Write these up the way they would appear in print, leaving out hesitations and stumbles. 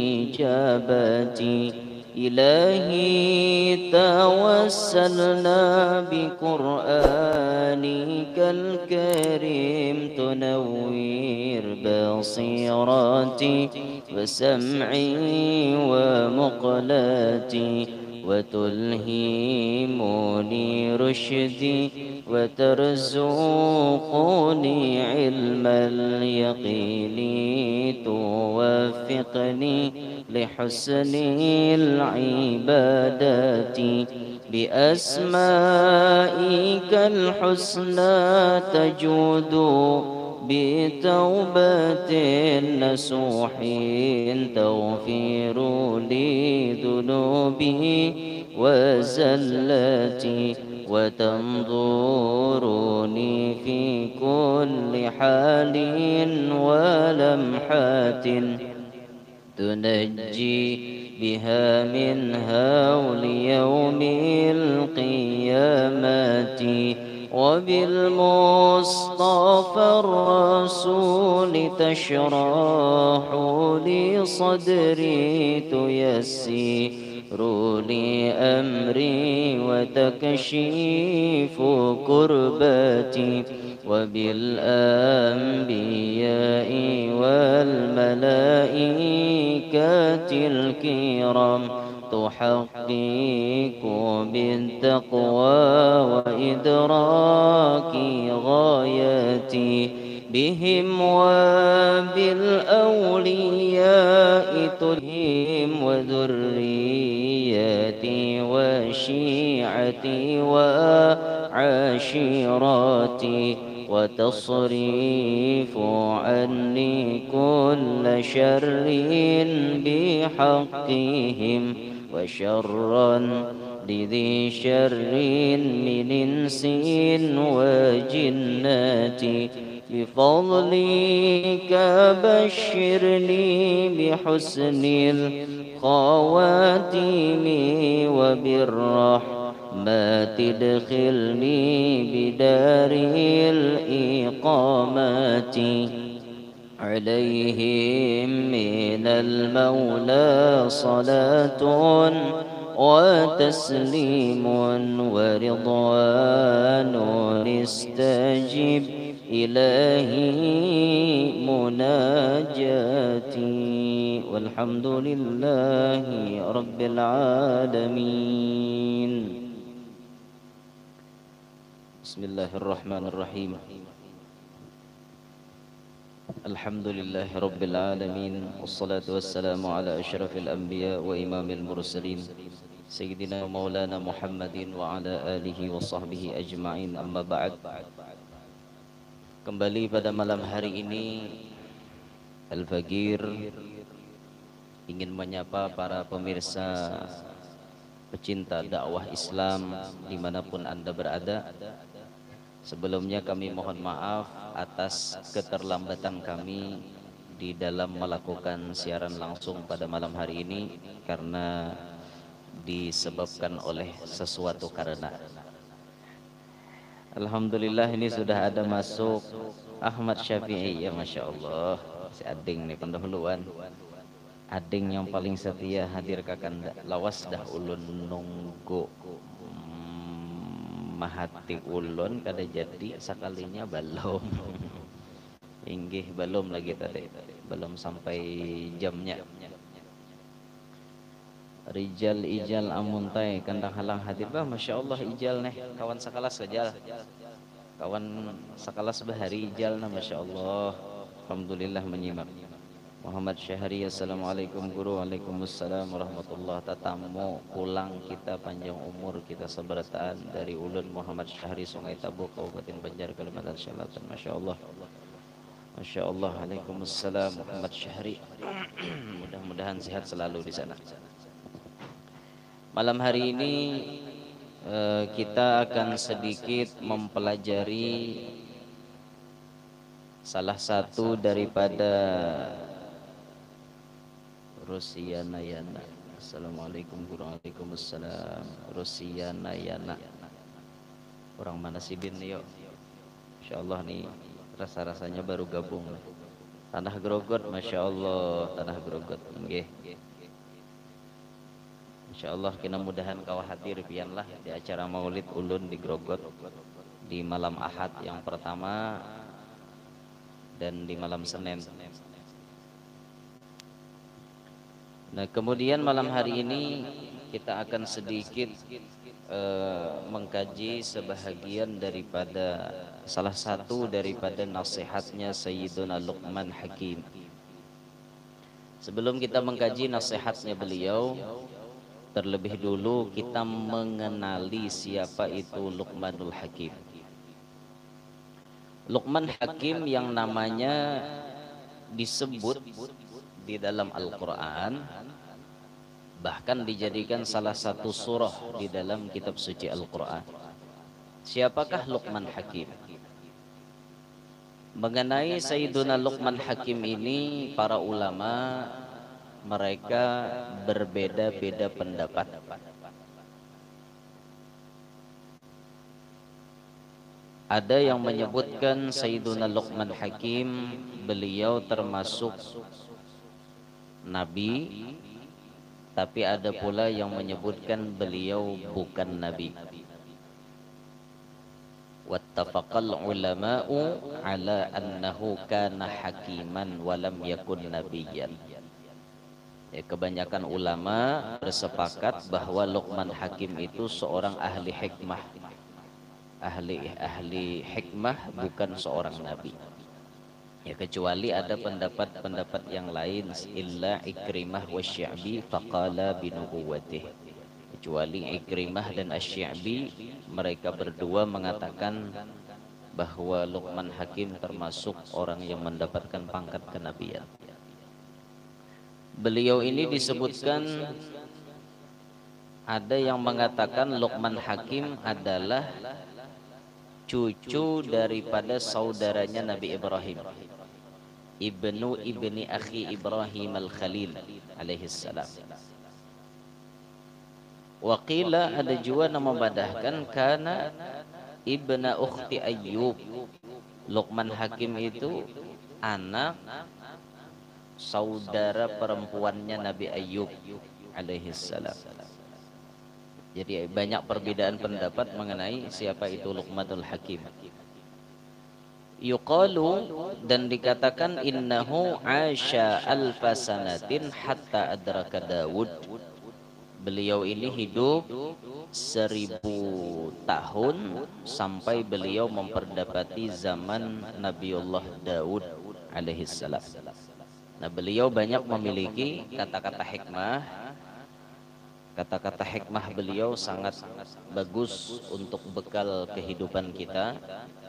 الإجابة. إلهي توسلنا بقرآنك الكريم تنوير بصيرتي وسمعي ومقلتي وتلهمني رشدي وترزقني علم اليقين توفقني لحسن العبادات بأسمائك الحسنى تجود بتوبة نصوح تغفر لي ذنوبي وزلتي وتنظرني في كل حال ولمحات تنجي بها من هول يوم القيامة وبالمصطفى الرسول تشرح لي صدري تيسر لي أمري وتكشيف كربتي وبالأنبياء والملائكة الكرام تحقق بالتقوى وإدراك غايتي بهم وبالأولياء تلهم وذرياتي وشيعتي وعشيراتي وتصريف عني كل شر بحقهم وشرا لذي شر من إنس وجنات بفضلك بشرني بحسن الخواتيم وبالرحمة تدخلني بدار الإقامة عليهم من المولى صلاة وتسليم ورضوان استجب إلهي مناجاتي والحمد لله رب العالمين. بسم الله الرحمن الرحيم. الحمد لله رب العالمين والصلاة والسلام على أشرف الأنبياء وإمام المرسلين سيدنا مولانا محمد وعلى آله وصحبه أجمعين. أما بعد. Kembali pada malam hari ini Al-Fagir ingin menyapa para pemirsa pecinta dakwah Islam dimanapun Anda berada. Sebelumnya kami mohon maaf atas keterlambatan kami di dalam melakukan siaran langsung pada malam hari ini karena disebabkan oleh sesuatu karena. Alhamdulillah ini sudah ada masuk Ahmad Syafi'i, ya Masya Allah. Si Ading nih pendahuluan. Ading yang paling setia hadir kakanda. Lawas dah ulun nunggu mahati ulun kada jadi sekalinya belum. Inggih belum lagi tadi. Belum sampai jamnya. Rijal ijal amuntai kandang halang hadir bah, Masya Allah ijal nih kawan sakalas ijal, kawan sakalas bahari ijal nah Masya Allah. Alhamdulillah menyimak. Muhammad Syahri, assalamualaikum guru. Waalaikumsalam warahmatullah. Tatamu pulang kita panjang umur kita seberataan dari ulun Muhammad Syahri Sungai Tabu Kabupaten Banjar Kalimantan Selatan. Masya Allah. Masya Allah. Waalaikumsalam Muhammad Syahri. Mudah-mudahan sehat selalu di sana. Malam hari ini kita akan sedikit mempelajari salah satu daripada Rusianayana. Assalamualaikum warahmatullahi wabarakatuh. Rusianayana. Orang mana sih bin yuk? Insyaallah nih rasa-rasanya baru gabung. Tanah Grogot, masya Allah, tanah Grogot. Nggih. Insya Allah kena mudahan kau hadir pianlah di acara Maulid Ulun di Grogot di malam Ahad yang pertama dan di malam Senin. Nah, kemudian malam hari ini kita akan sedikit mengkaji sebahagian daripada salah satu daripada nasihatnya Sayyiduna Luqman Hakim. Sebelum kita mengkaji nasihatnya beliau, terlebih dulu kita mengenali siapa itu Luqmanul Hakim. Luqman Hakim yang namanya disebut di dalam Al-Quran, bahkan dijadikan salah satu surah di dalam kitab suci Al-Quran. Siapakah Luqman Hakim? Mengenai Sayyiduna Luqman Hakim ini, para ulama mereka berbeda-beda pendapat. Ada yang menyebutkan Sayyiduna Luqman Hakim beliau termasuk nabi, tapi ada pula yang menyebutkan beliau bukan nabi. Wattafaqal ulama'u ala annahu kana hakiman walam yakun nabiyyan. Ya, kebanyakan ulama bersepakat bahwa Luqman Hakim itu seorang ahli hikmah. Ahli hikmah, bukan seorang nabi. Ya, kecuali ada pendapat-pendapat yang lain, illa Ikrimah wa Syi'bi faqala binubuwwatih. Kecuali Ikrimah dan Asy-Syi'bi, mereka berdua mengatakan bahwa Luqman Hakim termasuk orang yang mendapatkan pangkat kenabian. Beliau ini disebutkan, ada yang mengatakan Luqman Hakim adalah cucu daripada saudaranya Nabi Ibrahim, ibni akhi Ibrahim al-Khalil alaihissalam. Waqila, ada juga yang membadahkan, karena ibna ukhti Ayyub. Luqman Hakim itu anak saudara perempuannya Nabi Ayyub alaihissalam. Jadi banyak perbedaan pendapat mengenai siapa itu Luqmanul Hakim. Yuqalu, dan dikatakan, innahu asya alfa sanatin hatta adraka Dawud. Beliau ini hidup 1000 tahun sampai beliau memperdapati zaman Nabiullah Daud alaihissalam. Nah, beliau banyak memiliki kata-kata hikmah. Kata-kata hikmah beliau sangat bagus untuk bekal kehidupan kita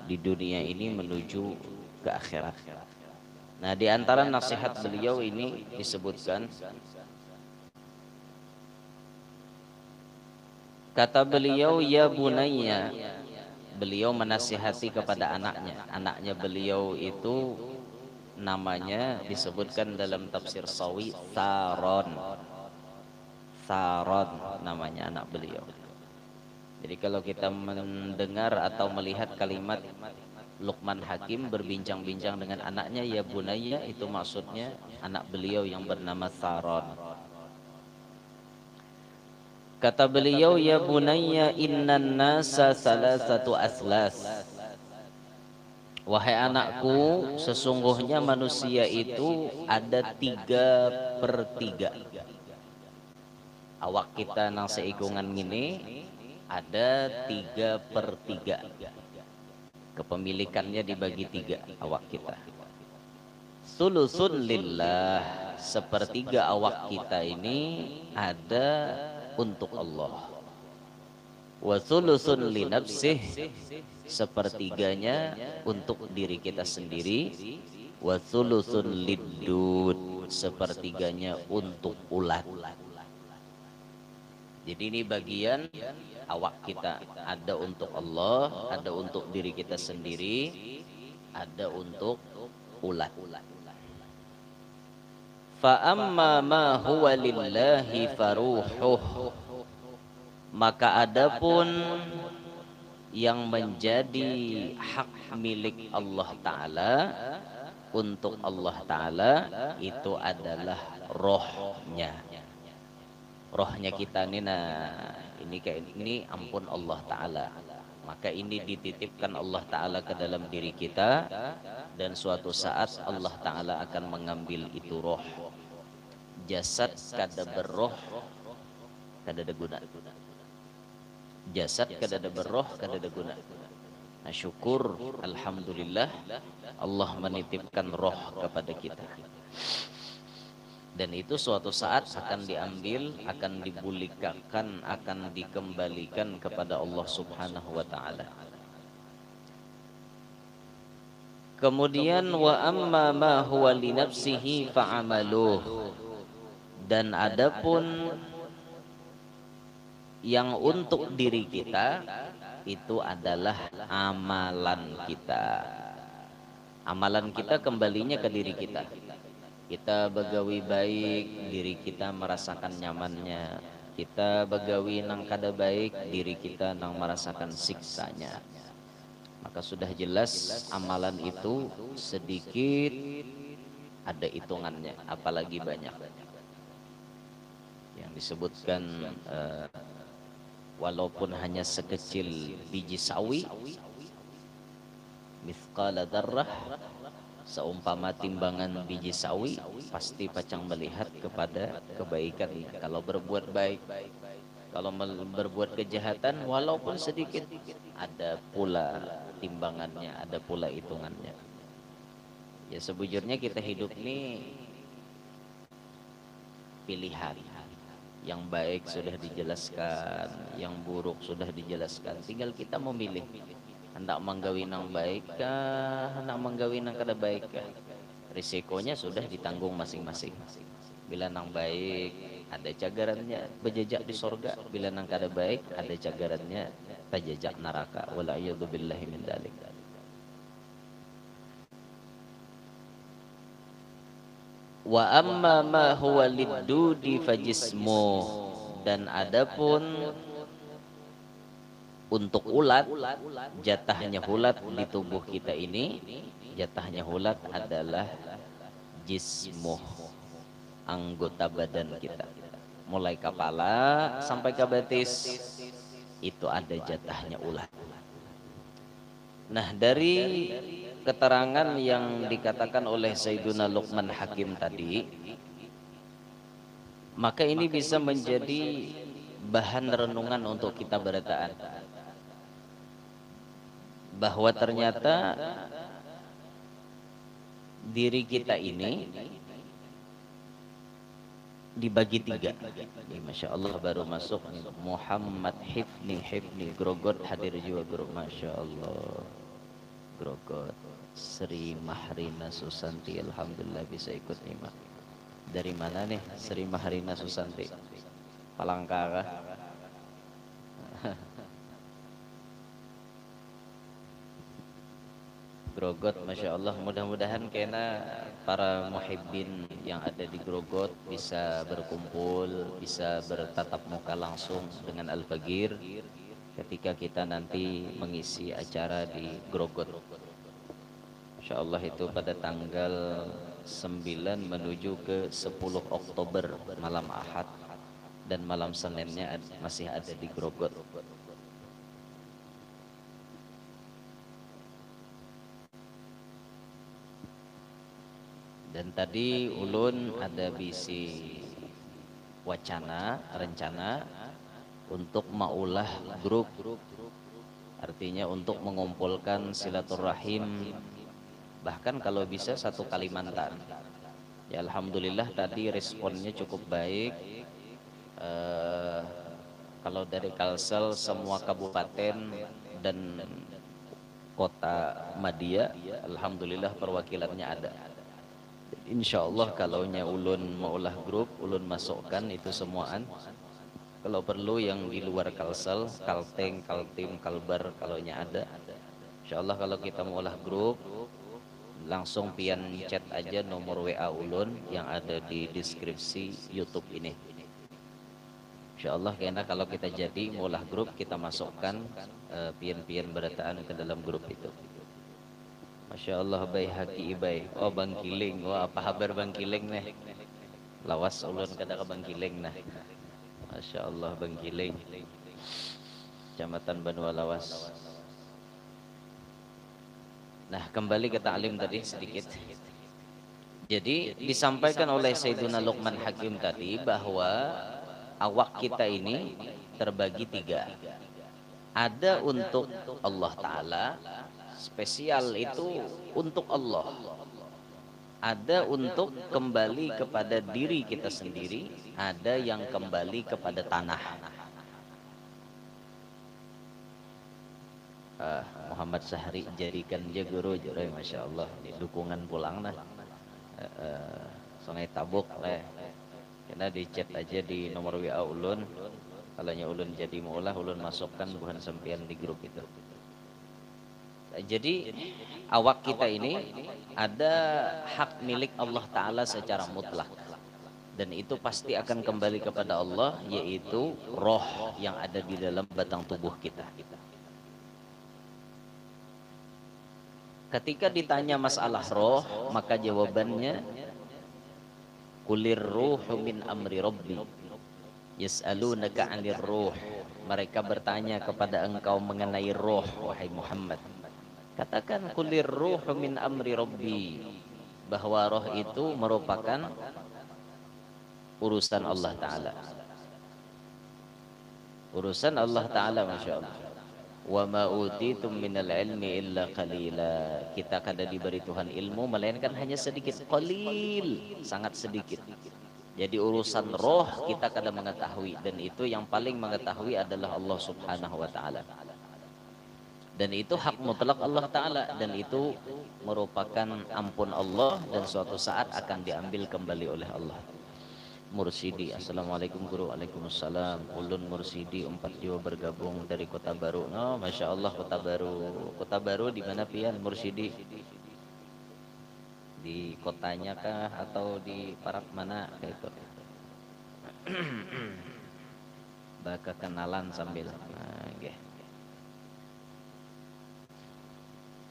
di dunia ini menuju ke akhirat. Nah, di antara nasihat beliau ini disebutkan, kata beliau, ya bunayya, beliau menasihati kepada anaknya. Anaknya beliau itu namanya disebutkan dalam tafsir Sawi Tharon. Tharon namanya anak beliau. Jadi kalau kita mendengar atau melihat kalimat Luqman Hakim berbincang-bincang dengan anaknya, ya bunayya, itu maksudnya anak beliau yang bernama Tharon. Kata beliau, ya bunayya, innan nasa salasatu aslas. Wahai anakku, sesungguhnya manusia itu ada 3/3. Awak kita nang seikungan ini ada 3/3. Kepemilikannya dibagi 3 awak kita. Sulusun lillah, 1/3 awak kita ini ada untuk Allah. Wa sulusun li nafsih, 1/3-nya untuk diri kita sendiri. Wa sulusun liddud, 1/3-nya untuk ulat. Jadi ini bagian awak kita, ada untuk Allah, ada untuk diri kita sendiri, ada untuk ulat. Fa amma ma huwa lillahi faruhuh, maka adapun yang menjadi hak milik Allah Ta'ala, untuk Allah Ta'ala itu adalah rohnya. Rohnya kita ini, nah ini kayak ini ampun Allah Ta'ala. Maka ini dititipkan Allah Ta'ala ke dalam diri kita, dan suatu saat Allah Ta'ala akan mengambil itu roh. Jasad kada berroh kada ada guna. Jasad kada ada berroh kada ada guna. Nah, syukur alhamdulillah Allah menitipkan roh kepada kita. Dan itu suatu saat akan diambil, akan dibulikakan, akan dikembalikan kepada Allah Subhanahu wa taala. Kemudian wa amma ma huwa li nafsihi fa'amaluh. Dan adapun yang untuk diri kita itu adalah amalan kita. Amalan kita kembalinya ke diri kita. Kita begawi baik, diri kita merasakan nyamannya. Kita begawi nang kada baik, diri kita nang merasakan siksanya. Maka sudah jelas amalan itu sedikit ada hitungannya, apalagi banyak. Yang disebutkan walaupun hanya sekecil biji sawi, mithqala dzarrah, seumpama timbangan biji sawi, pasti pacang melihat kepada kebaikan. Kalau berbuat baik, kalau berbuat kejahatan walaupun sedikit, ada pula timbangannya, ada pula hitungannya. Ya sebujurnya kita hidup ini pilihan. Yang baik sudah dijelaskan, yang buruk sudah dijelaskan. Tinggal kita memilih. Hendak menggawi nang baik kah, hendak menggawi nang kada baik kah. Risikonya sudah ditanggung masing-masing. Bila nang baik ada cagarannya berjejak di sorga, bila nang kada baik ada cagarannya terjejak neraka. Wala'iyadu billahi min dalik. Wa amma ma huwa liddudi fajismu. Dan adapun untuk ulat, jatahnya ulat di tubuh kita ini, jatahnya ulat adalah jismuh, anggota badan kita. Mulai kepala sampai ke betis, itu ada jatahnya ulat. Nah, dari keterangan yang dikatakan oleh Sayyiduna Luqman Hakim tadi, maka ini bisa menjadi bahan renungan untuk kita berataan, bahwa ternyata diri kita ini dibagi tiga. Masya Allah baru masuk Muhammad Hifni Grogot hadir juga grup. Masya Allah Grogot Sri Mahrina Susanti, alhamdulillah bisa ikut nyimak. Dari mana nih Sri Mahrina Susanti? Palangka kah? Grogot, Masya Allah. Mudah-mudahan kena para muhibbin yang ada di Grogot bisa berkumpul, bisa bertatap muka langsung dengan Al-Fagir ketika kita nanti mengisi acara di Grogot. Insya Allah itu pada tanggal 9 menuju ke 10 Oktober malam Ahad, dan malam Seninnya masih ada di Grogot. Dan tadi ulun ada bisi wacana, rencana untuk maulah grup, artinya untuk mengumpulkan silaturahim, bahkan kalau bisa satu Kalimantan. Ya alhamdulillah tadi responnya cukup baik. Kalau dari Kalsel semua kabupaten dan kota Madia, alhamdulillah perwakilannya ada. Insya Allah kalau ulun maulah grup, ulun masukkan itu semuaan. Kalau perlu yang di luar Kalsel, Kalteng, Kaltim, Kalbar, kalau ada. Insya Allah kalau kita maulah grup, langsung pian chat aja nomor WA ulun yang ada di deskripsi YouTube ini. Insya Allah karena kalau kita jadi maulah grup, kita masukkan pian-pian berataan ke dalam grup itu. Masya Allah Baihaqi ibai. Oh Bangkiling. Wah apa kabar Bangkiling nih? Lawas ulun kada ka Bangkiling nah. Masya Allah Bangkiling. Kecamatan Banua Lawas. Nah kembali ke ta'lim tadi sedikit. Jadi disampaikan oleh Sayyiduna Luqman Hakim tadi bahwa awak kita ini terbagi tiga. Ada untuk Allah Ta'ala, spesial itu untuk Allah. Ada untuk kembali kepada diri kita sendiri, ada yang kembali kepada tanah. Muhammad Sahri jadikan dia guru jadi Masya Allah di dukungan pulang nah Sungai Tabuk karena di chat aja di nomor WA ulun kalau ulun jadi maulah ulun masukkan bukan sampean di grup itu. Jadi awak kita ini ada hak milik Allah Ta'ala secara mutlak dan itu pasti akan kembali kepada Allah, yaitu roh yang ada di dalam batang tubuh kita. Ketika ditanya masalah roh, maka jawabannya kulir ruhu min amri rabbi yas'alunaka 'anir ruh. Mereka bertanya kepada engkau mengenai roh, wahai Muhammad. Katakan kulir ruhu min amri rabbi, bahwa roh itu merupakan urusan Allah Ta'ala. Urusan Allah Ta'ala, Masya Allah. Wa ma utitum minal ilmi illa qalila. Kita kada diberi Tuhan ilmu melainkan hanya sedikit, qalil, sangat sedikit. Jadi urusan roh kita kada mengetahui, dan itu yang paling mengetahui adalah Allah Subhanahu wa Ta'ala. Dan itu hak mutlak Allah Ta'ala, dan itu merupakan ampun Allah dan suatu saat akan diambil kembali oleh Allah. Mursidi, assalamualaikum guru. Waalaikumsalam. Ulun Mursidi 4 jiwa bergabung dari Kota Baru. Oh, Masya Allah Kota Baru. Kota Baru di mana pian Mursidi? Di kotanya kah atau di parak mana itu? Baka kenalan sambil. Nah, okay.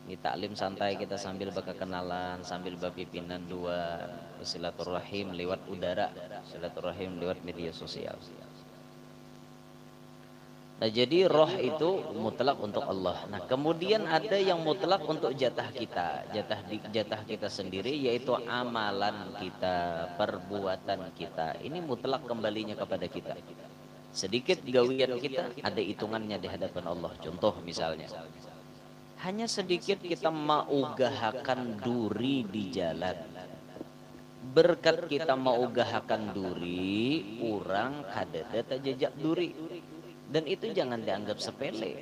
Ini taklim santai kita sambil baka kenalan, sambil bapipinan dua, silaturahim lewat udara, silaturahim lewat media sosial. Nah jadi roh itu mutlak untuk Allah. Nah kemudian ada yang mutlak untuk jatah kita, jatah kita sendiri, yaitu amalan kita, perbuatan kita. Ini mutlak kembalinya kepada kita. Sedikit gawian kita ada hitungannya di hadapan Allah. Contoh misalnya, hanya sedikit kita maugahakan duri di jalan. Berkat kita maugahakan duri, orang kadada tak jejak duri. Dan itu jangan dianggap sepele.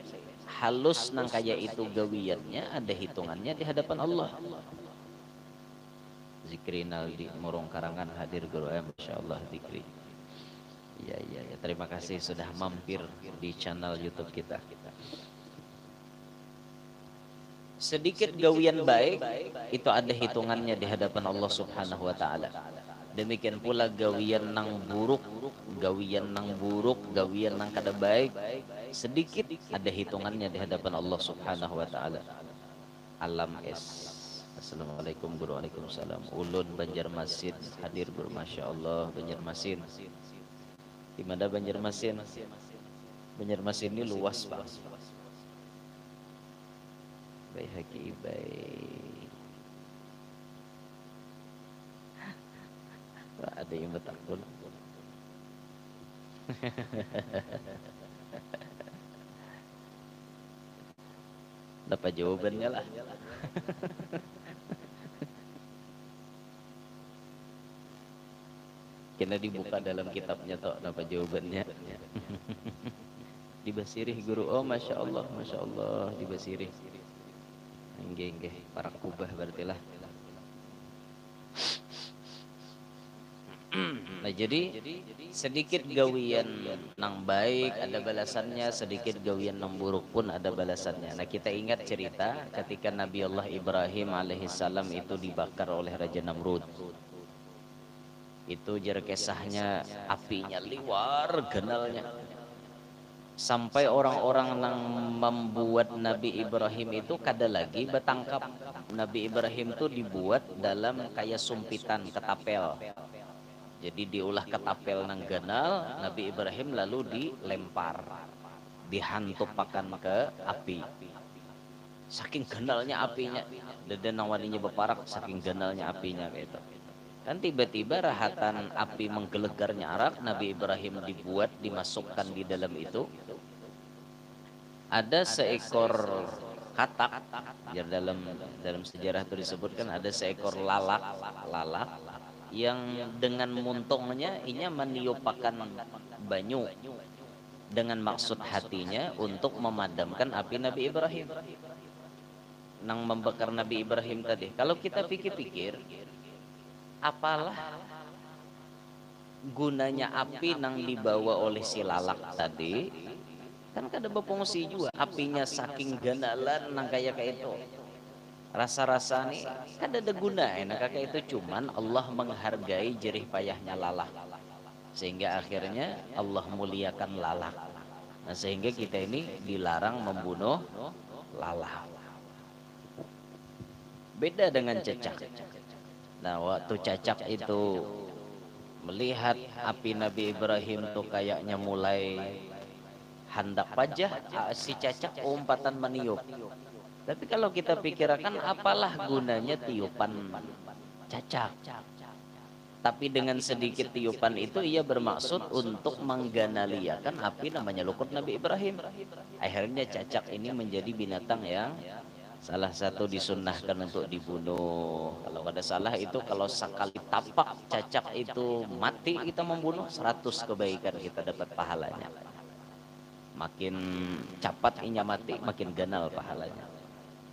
Halus nang kaya itu gawiannya ada hitungannya di hadapan Allah. Zikrinal di Morong Karangan hadir guru, Masya Allah zikri. Ya. Terima kasih sudah mampir di channel YouTube kita. Sedikit gawian baik itu ada hitungannya di hadapan Allah Subhanahu wa Ta'ala. Demikian pula gawian nang buruk, gawian nang kada baik, sedikit ada hitungannya di hadapan Allah Subhanahu wa Ta'ala. Alam es. Assalamualaikum guru. Waalaikumsalam. Ulun Banjarmasin hadir guru, Masya Allah. Banjarmasin. Di mana Banjarmasin? Banjarmasin ini luas Pak. Baihaqi baik. Ada yang betakul. Dapat jawabannya lah. Kena dibuka dalam kitabnya toh dapat jawabannya. Dibasirih guru. Oh Masya Allah dibasirih. Enggak, para kubah berarti lah. Nah jadi sedikit gawian nang baik ada balasannya, sedikit gawian nang buruk pun ada balasannya. Nah kita ingat cerita ketika Nabi Allah Ibrahim alaihissalam itu dibakar oleh Raja Namrud. Itu jar kisahnya, apinya liwar genalnya. sampai orang-orang yang membuat Nabi Ibrahim itu kada lagi betangkap. Nabi Ibrahim itu dibuat dalam kayak sumpitan ketapel. Jadi diulah ketapel nang ganal, Nabi Ibrahim lalu dilempar, dihantupakan ke api. Saking ganalnya apinya, dan wadinya beparak saking ganalnya apinya kayak itu. Kan tiba-tiba rahatan api menggelegar nyarak, Nabi Ibrahim dibuat dimasukkan di dalam itu. Ada seekor katak, ya dalam sejarah itu disebutkan ada seekor lalak yang dengan muntungnya inya meniupakan banyu dengan maksud hatinya untuk memadamkan api Nabi Ibrahim nang membakar Nabi Ibrahim tadi. Kalau kita pikir-pikir, apalah gunanya api nang dibawa oleh si lalak tadi? Kan kada berfungsi juga, apinya saking ganalan nang kayak itu. Rasa-rasa nih kan ada guna enak kayak itu, cuman Allah menghargai jerih payahnya lalak, sehingga akhirnya Allah muliakan lalak. Nah, sehingga kita ini dilarang membunuh lalak. Beda dengan cecak. Nah, waktu cecak itu melihat api Nabi Ibrahim tuh kayaknya mulai hendak pajah, si cecak umpatan meniup. Tapi kalau kita pikirkan, apalah gunanya tiupan cacak? Tapi dengan sedikit tiupan itu ia bermaksud untuk mengganaliakan api namanya lukut Nabi Ibrahim. Akhirnya cacak ini menjadi binatang yang salah satu disunnahkan untuk dibunuh. Kalau ada salah itu, kalau sekali tapak cacak itu mati kita membunuh, 100 kebaikan kita dapat pahalanya. Makin cepat inya mati, makin ganal pahalanya.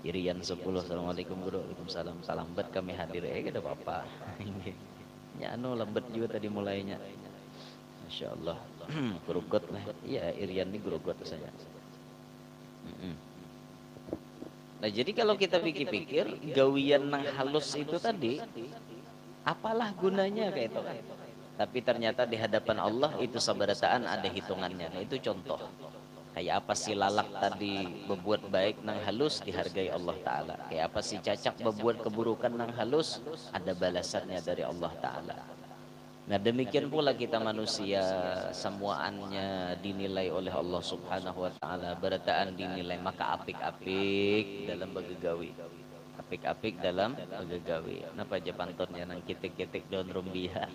Irian 10. Assalamualaikum guru. Waalaikumsalam. Salam bet kami hadir. Ada apa-apa. Ya anu lambat juga tadi mulainya. Masya Allah. Gurugot lah. Iya, Irian ini gurugot saya. Nah, jadi kalau kita pikir-pikir, gawian nang halus itu tadi, apalah gunanya kayak itu kan? Tapi ternyata di hadapan Allah itu sabarataan ada hitungannya. Nah, itu contoh. Kayak apa si lalak tadi berbuat baik nang halus dihargai Allah Ta'ala. Kayak apa si cacak berbuat keburukan nang halus ada balasannya dari Allah Ta'ala. Nah, demikian pula kita manusia, semuanya dinilai oleh Allah Subhanahu wa Ta'ala. Berataan dinilai, maka apik-apik dalam begegawi. Apik-apik dalam begegawi. Kenapa aja pantunnya nang kitik-kitik daun rumbia?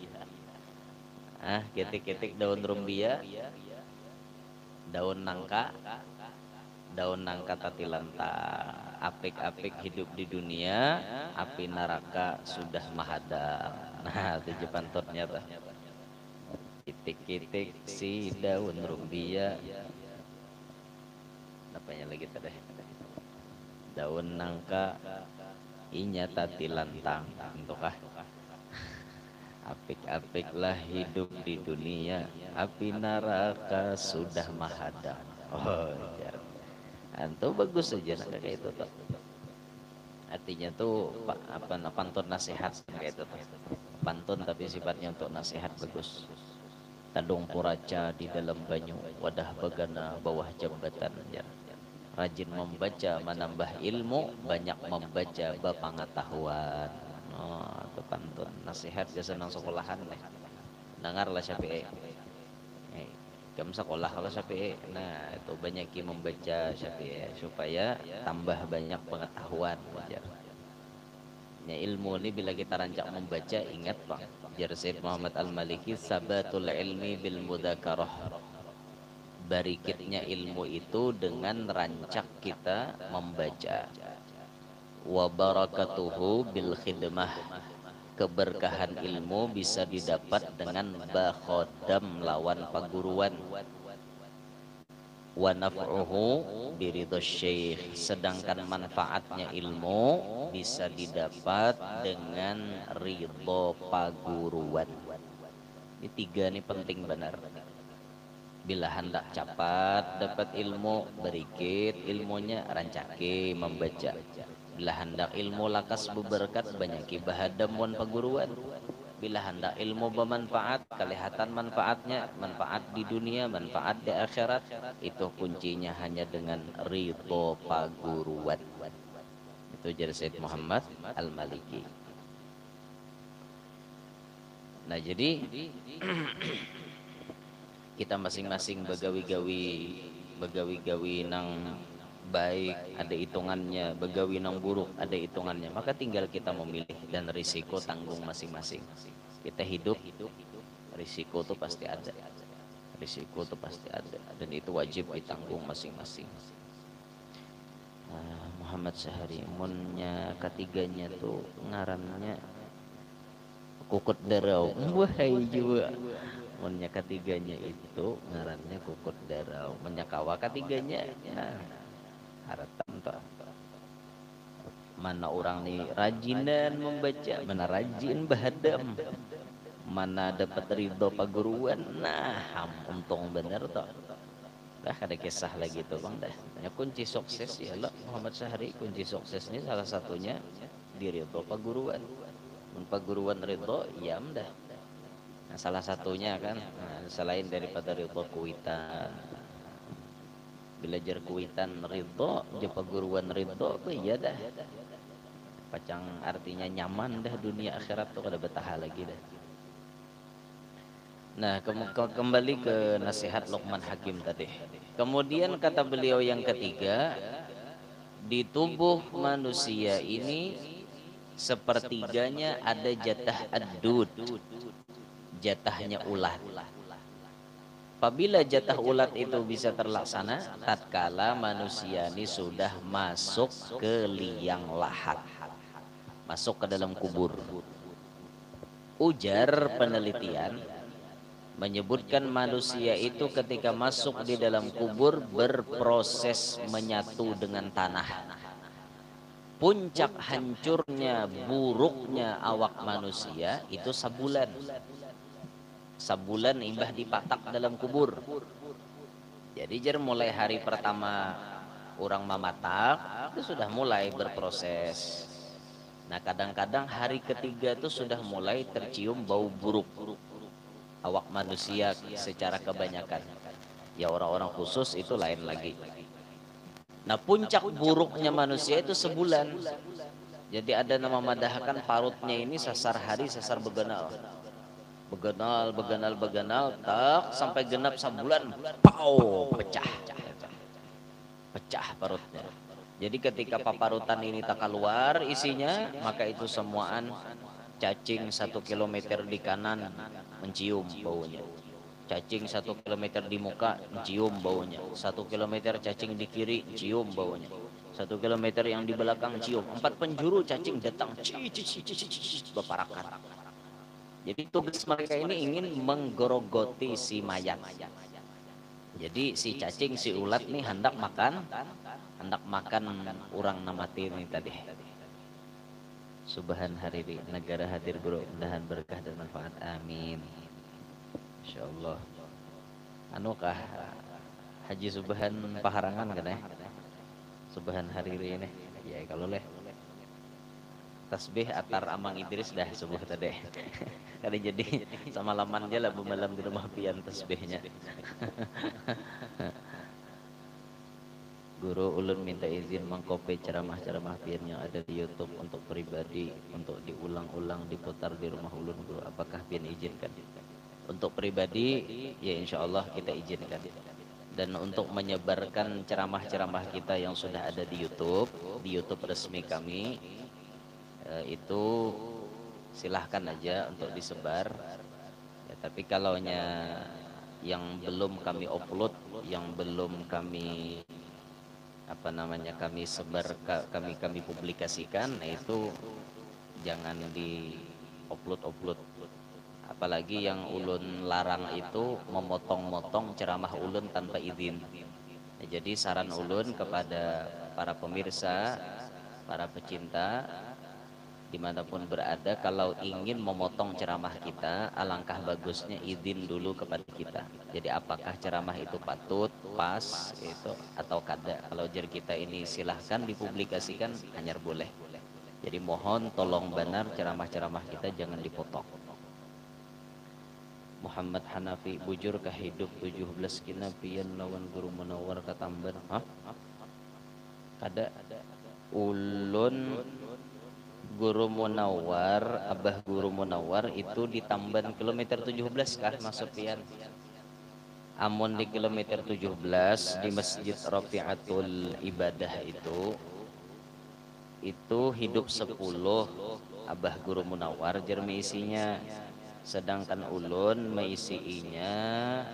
Kitik-kitik daun rumbia, daun nangka tatilanta. Apik-apik hidup di dunia, api neraka sudah mahadam. Nah, itu pantotnya tuh. Kitik-kitik si daun rumbia, apanya lagi tadi? Daun nangka inya tatilantang. Entukah? Apik-apiklah hidup di dunia, api neraka sudah mahadam. Oh, ya. Antu bagus saja kayak itu tuh. Artinya tuh pantun nasihat kayak itu tuh. Pantun tapi sifatnya untuk nasihat bagus. Tadung puraca di dalam banyu, wadah begana bawah jambatan. Ya. Rajin membaca menambah ilmu, banyak membaca berpengetahuan. Oh, itu pantun nasihat ke senang sekolahan deh. Dengarlah Syafi'i. Kamu sekolah kalau Syafi'i. Nah, itu banyak membaca Syafi'i supaya tambah banyak pengetahuan. Ya, ilmu ini bila kita rancak membaca, ingat Pak. Jar Sayyid Muhammad Al-Maliki, sabatul ilmi bil mudzakarah. Barikitnya ilmu itu dengan rancak kita membaca. Wa barakatuhu bil khidmah. Keberkahan ilmu bisa didapat dengan bakhodam lawan paguruan. Wa naf'uhu biridhos syekh. Sedangkan manfaatnya ilmu bisa didapat dengan ridho paguruan. Ini 3 nih penting benar. Bila hendak cepat dapat ilmu, berikit ilmunya, rancaki membaca. Bila hendak ilmu lakas berberkat, banyak bahadam wan paguruan. Bila hendak ilmu bermanfaat, kelihatan manfaatnya, manfaat di dunia, manfaat di akhirat, itu kuncinya hanya dengan ridho paguruan. Itu jadi Said Muhammad Al-Maliki. Nah jadi kita masing-masing begawi-gawi nang baik ada hitungannya, begawi nang buruk ada hitungannya. Maka tinggal kita memilih dan risiko tanggung masing-masing. Kita hidup, risiko tuh pasti ada. Risiko tuh pasti ada dan itu wajib ditanggung masing-masing. Muhammad Syahri munnya ketiganya tuh ngarannya Kukut Darau. Wahai juga. Munnya ketiganya itu ngarannya Kukut Darau. Menyakawa ketiganya ya haratan toh. Mana orang nih rajinan membaca, mana rajin bahadam, mana dapat ridho paguruan. Nah, untung bener toh. Dah ada kisah lagi tuh bang dah. Ya, kunci sukses ya lo Muhammad Syahri, kunci suksesnya salah satunya di ridho paguruan. Paguruan ridho ya dah. Nah, salah satunya kan selain daripada ridho kuitan, belajar kuitan ridho, di paguruan ridho ya dah. Pacang artinya nyaman dah dunia akhirat tuh kada betah lagi dah. Nah kembali ke nasihat Luqman Hakim tadi. Kemudian kata beliau yang ketiga, di tubuh manusia ini sepertiganya ada jatah ad-dud, jatahnya ulat. Apabila jatah ulat itu bisa terlaksana, tatkala manusia ini sudah masuk ke liang lahat, masuk ke dalam kubur. Ujar penelitian menyebutkan manusia itu ketika masuk di dalam kubur berproses menyatu dengan tanah. Puncak hancurnya, buruknya awak manusia itu sabulan. Sabulan imbah dipatak dalam kubur. Jadi mulai hari pertama orang mamatak itu sudah mulai berproses. Nah kadang-kadang hari ketiga itu sudah mulai tercium bau buruk awak manusia secara kebanyakan. Ya orang-orang khusus itu lain lagi. Nah puncak buruknya manusia itu sebulan. Jadi ada nama madahkan parutnya ini sasar hari sasar beganal. Beganal tak sampai genap sebulan, pau pecah. Pecah parutnya. Jadi ketika paparutan ini tak keluar isinya, maka itu semuaan cacing 1 kilometer di kanan mencium baunya. Cacing 1 kilometer di muka mencium baunya. 1 kilometer cacing di kiri cium baunya. 1 kilometer yang di belakang cium. 4 penjuru cacing datang beparakan. Jadi tugas mereka ini ingin menggerogoti si mayat. Jadi si cacing, si ulat nih hendak makan orang namati ini tadi. Subhan hari ini negara hadir guru, mudahan berkah dan manfaat. Amin. Insyaallah. Anukah Haji Subhan Paharangan kan ya? Subhan hari ini. Ya kalau leh. Tasbih atar Amang Idris dah subuh tadi. Kali jadi semalaman aja lah malam di rumah pian tasbihnya. Guru ulun minta izin mengkopi ceramah-ceramah pian yang ada di YouTube untuk pribadi, untuk diulang-ulang diputar di rumah ulun guru. Apakah pian izinkan? Untuk pribadi ya insya Allah kita izinkan. Dan untuk menyebarkan ceramah-ceramah kita yang sudah ada di YouTube resmi kami, itu silahkan aja untuk disebar ya, tapi kalau yang belum kami upload, yang belum kami kami sebar, kami publikasikan, nah itu jangan di upload. Apalagi yang ulun larang itu memotong-motong ceramah ulun tanpa izin. Nah, jadi saran ulun kepada para pemirsa, para pecinta dimanapun berada, kalau ingin memotong ceramah kita, alangkah bagusnya izin dulu kepada kita. Jadi apakah ceramah itu patut, pas, itu atau kada. Kalau jar kita ini silahkan dipublikasikan, hanya boleh. Jadi mohon tolong benar ceramah-ceramah kita jangan dipotong. Muhammad Hanafi bujur ka hidup 17 kina pian lawan guru Munawar katamban. Hah? Kada ulun guru Munawar, abah guru Munawar itu di Tamban kilometer 17 kah masuk pian. Amun di kilometer 17 di Masjid Rafi'atul Ibadah itu hidup 10 abah guru Munawar jermi isinya, sedangkan ulun meisiinya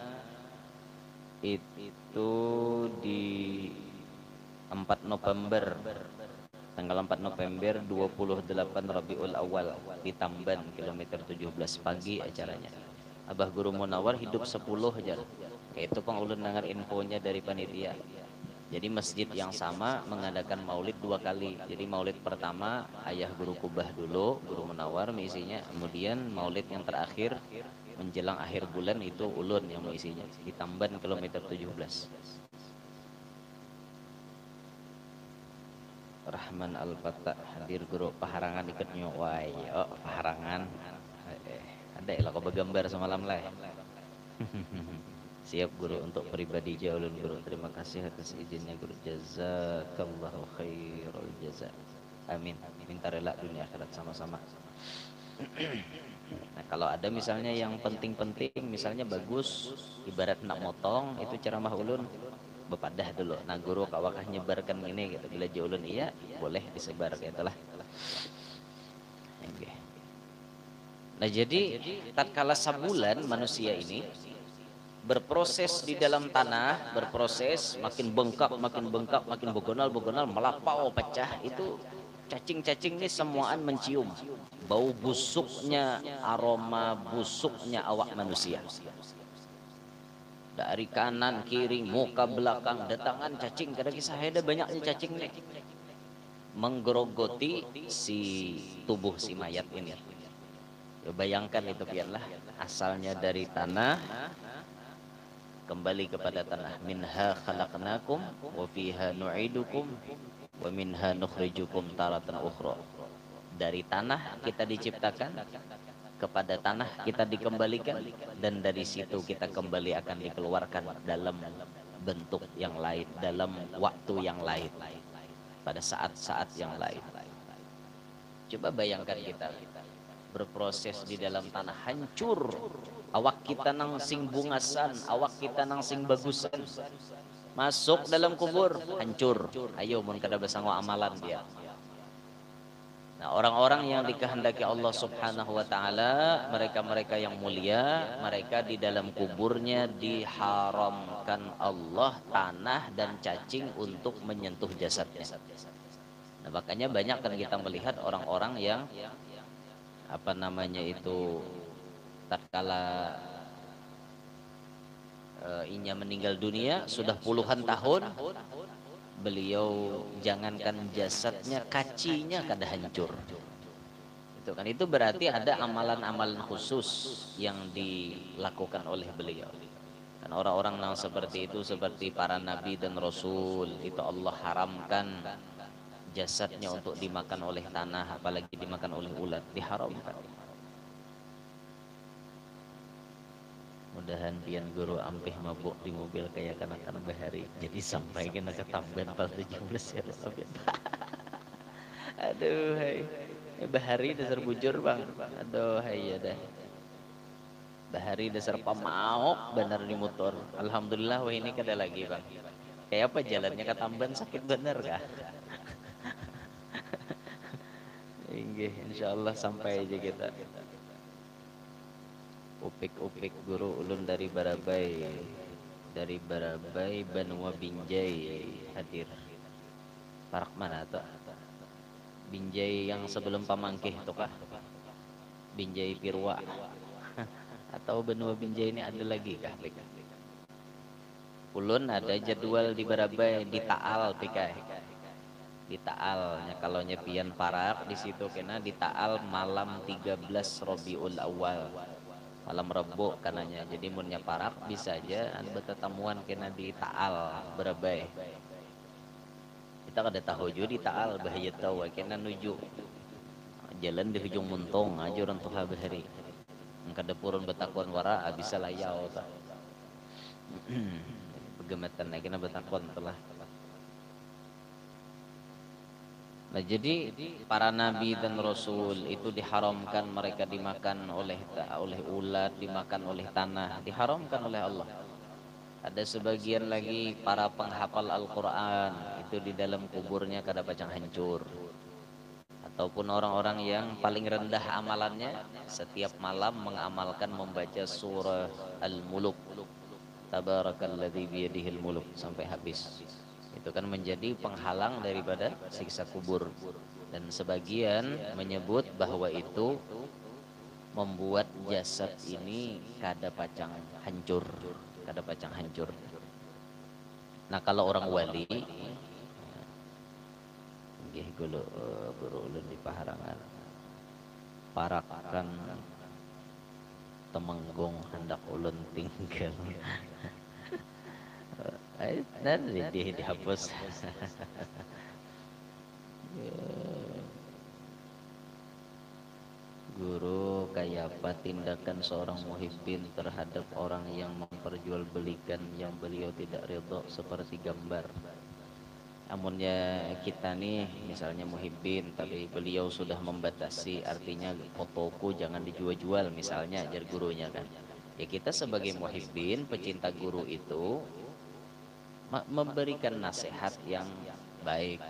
itu di 4 November, tanggal 4 November 28 Rabiul Awal di Tamban kilometer 17 pagi acaranya. Abah guru Munawar hidup 10 aja. Itu pang ulun dengar infonya dari panitia. Jadi masjid yang sama mengadakan maulid 2 kali. Jadi maulid pertama ayah guru Kubah dulu, guru Munawar mengisinya. Kemudian maulid yang terakhir menjelang akhir bulan itu ulun yang mengisinya di Tamban kilometer 17. Rahman Al-Fatah hadir guru Paharangan ikut nyuwai. Oh, Paharangan. Ada lah kau bergambar semalam lah. Siap guru untuk pribadi jaulun guru. Terima kasih atas izinnya guru. Jazakallahu khairul jaza. Amin. Minta rela dunia akhirat sama-sama. Nah, kalau ada misalnya yang penting-penting, misalnya bagus, ibarat nak motong, itu ceramah ulun bepadah dulu. Nah, guru kawakah nyebarkan ini gitu. Bila jaulun iya, boleh disebar gitu lah. Nah, jadi tatkala sabulan manusia ini berproses di dalam tanah, berproses makin bengkak, makin begonal, melapau, pecah, itu cacing-cacing ini semuaan mencium bau busuknya, aroma busuknya awak manusia. Dari kanan, kiri, muka, belakang, datangan cacing. Kada kisah ada banyaknya cacing nih menggerogoti si tubuh si mayat ini. Ya, bayangkan itu pianlah asalnya dari tanah, kembali kepada tanah. Minha khalaqnakum wa fiha nu'idukum wa minha nukhrijukum taratan ukhra. Dari tanah kita diciptakan, kepada tanah kita dikembalikan, dan dari situ kita kembali akan dikeluarkan dalam bentuk yang lain, dalam waktu yang lain, pada saat-saat yang lain. Coba bayangkan kita berproses di dalam tanah, hancur awak kita nang sing bungasan, awak kita nang sing bagusan, masuk dalam kubur hancur. Ayo mun kada besango amalan dia. Nah, orang-orang yang dikehendaki Allah Subhanahu wa taala, mereka-mereka yang mulia, mereka di dalam kuburnya diharamkan Allah tanah dan cacing untuk menyentuh jasadnya. Nah, makanya banyak kan kita melihat orang-orang yang tatkala inya meninggal dunia sudah puluhan tahun, beliau jangankan jasadnya, kacinya kada hancur. Itu kan, itu berarti ada amalan-amalan khusus yang dilakukan oleh beliau. Dan orang-orang yang seperti itu, seperti para nabi dan rasul, itu Allah haramkan jasadnya untuk dimakan oleh tanah, apalagi dimakan oleh ulat, diharamkan. Mudahan pian guru ampih mabuk di mobil kayak kanak-kanak bahari, jadi sampai kena ke Tamban pas 17 ya. Aduh hai, bahari dasar bujur bang. Aduh hai ya dah, bahari dasar pamaok bener di motor. Alhamdulillah wah ini kada lagi bang. Kayak apa jalannya ke Tamban, sakit bener kah? Inggih, insyaallah sampai aja kita. Upik-upik guru ulun dari Barabai, Banua Binjai hadir. Parak mana tuh? Binjai yang sebelum Pamangkih tuh kah? Binjai Pirwa atau Benua Binjai ini ada lagi kah? Ulun ada jadwal di Barabai, di Taal pikai. Di Taalnya kalau nyepian Parak di situ kena di Taal malam 13 Rabiul Awal. Malam Rebo kananya. Jadi munnya Parak bisa aja bertemuan kena di Taal Barabai. Kita kada tahu juga di Taal bahaya tahu kena nuju jalan di hujung Muntong aja orang tuh bahari. kadepurun betakon wara bisa layau ta. Begematan lagi na betakon telah. Nah, jadi para nabi dan rasul itu diharamkan mereka dimakan oleh ulat, dimakan oleh tanah, diharamkan oleh Allah. Ada sebagian lagi para penghafal Al-Qur'an itu di dalam kuburnya kada pacang hancur. Ataupun orang-orang yang paling rendah amalannya setiap malam mengamalkan membaca surah Al-Muluk. Tabarakalladzi biyadihil muluk sampai habis. Itu kan menjadi penghalang daripada siksa kubur. Dan sebagian menyebut bahwa itu membuat jasad ini kada pacang hancur, kada pacang hancur. Nah, kalau orang wali nggih guru ulun di Paharangan parakan Temenggung hendak ulun tinggal. Dan dihapus. Guru, kayak apa tindakan seorang muhibbin terhadap orang yang memperjualbelikan yang beliau tidak ridho seperti gambar? Amunnya kita nih misalnya muhibbin tapi beliau sudah membatasi, artinya fotoku jangan dijual-jual misalnya, ajar gurunya kan. Ya kita sebagai muhibbin pecinta guru itu memberikan nasihat yang baik.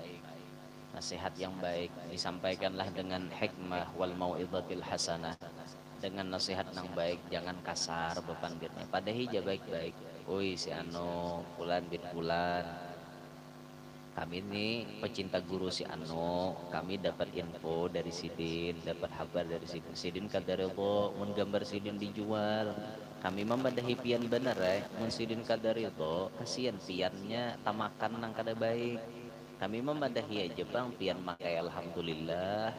Nasihat yang baik disampaikanlah dengan hikmah wal mau'izatil hasanah, dengan nasihat yang baik, jangan kasar bepandirnya. Pada hija baik-baik. Oi si Ano, Fulan bin Fulan, kami ini pecinta guru si Ano, kami dapat info dari Sidin, dapat kabar dari Sidin. Sidin kada ridho mun gambar Sidin dijual. Kami membadahi pian bener mun Sidin kada ridho, kasihan piannya tamakan nang kada baik. Kami memadahi aja bang, pian makai alhamdulillah,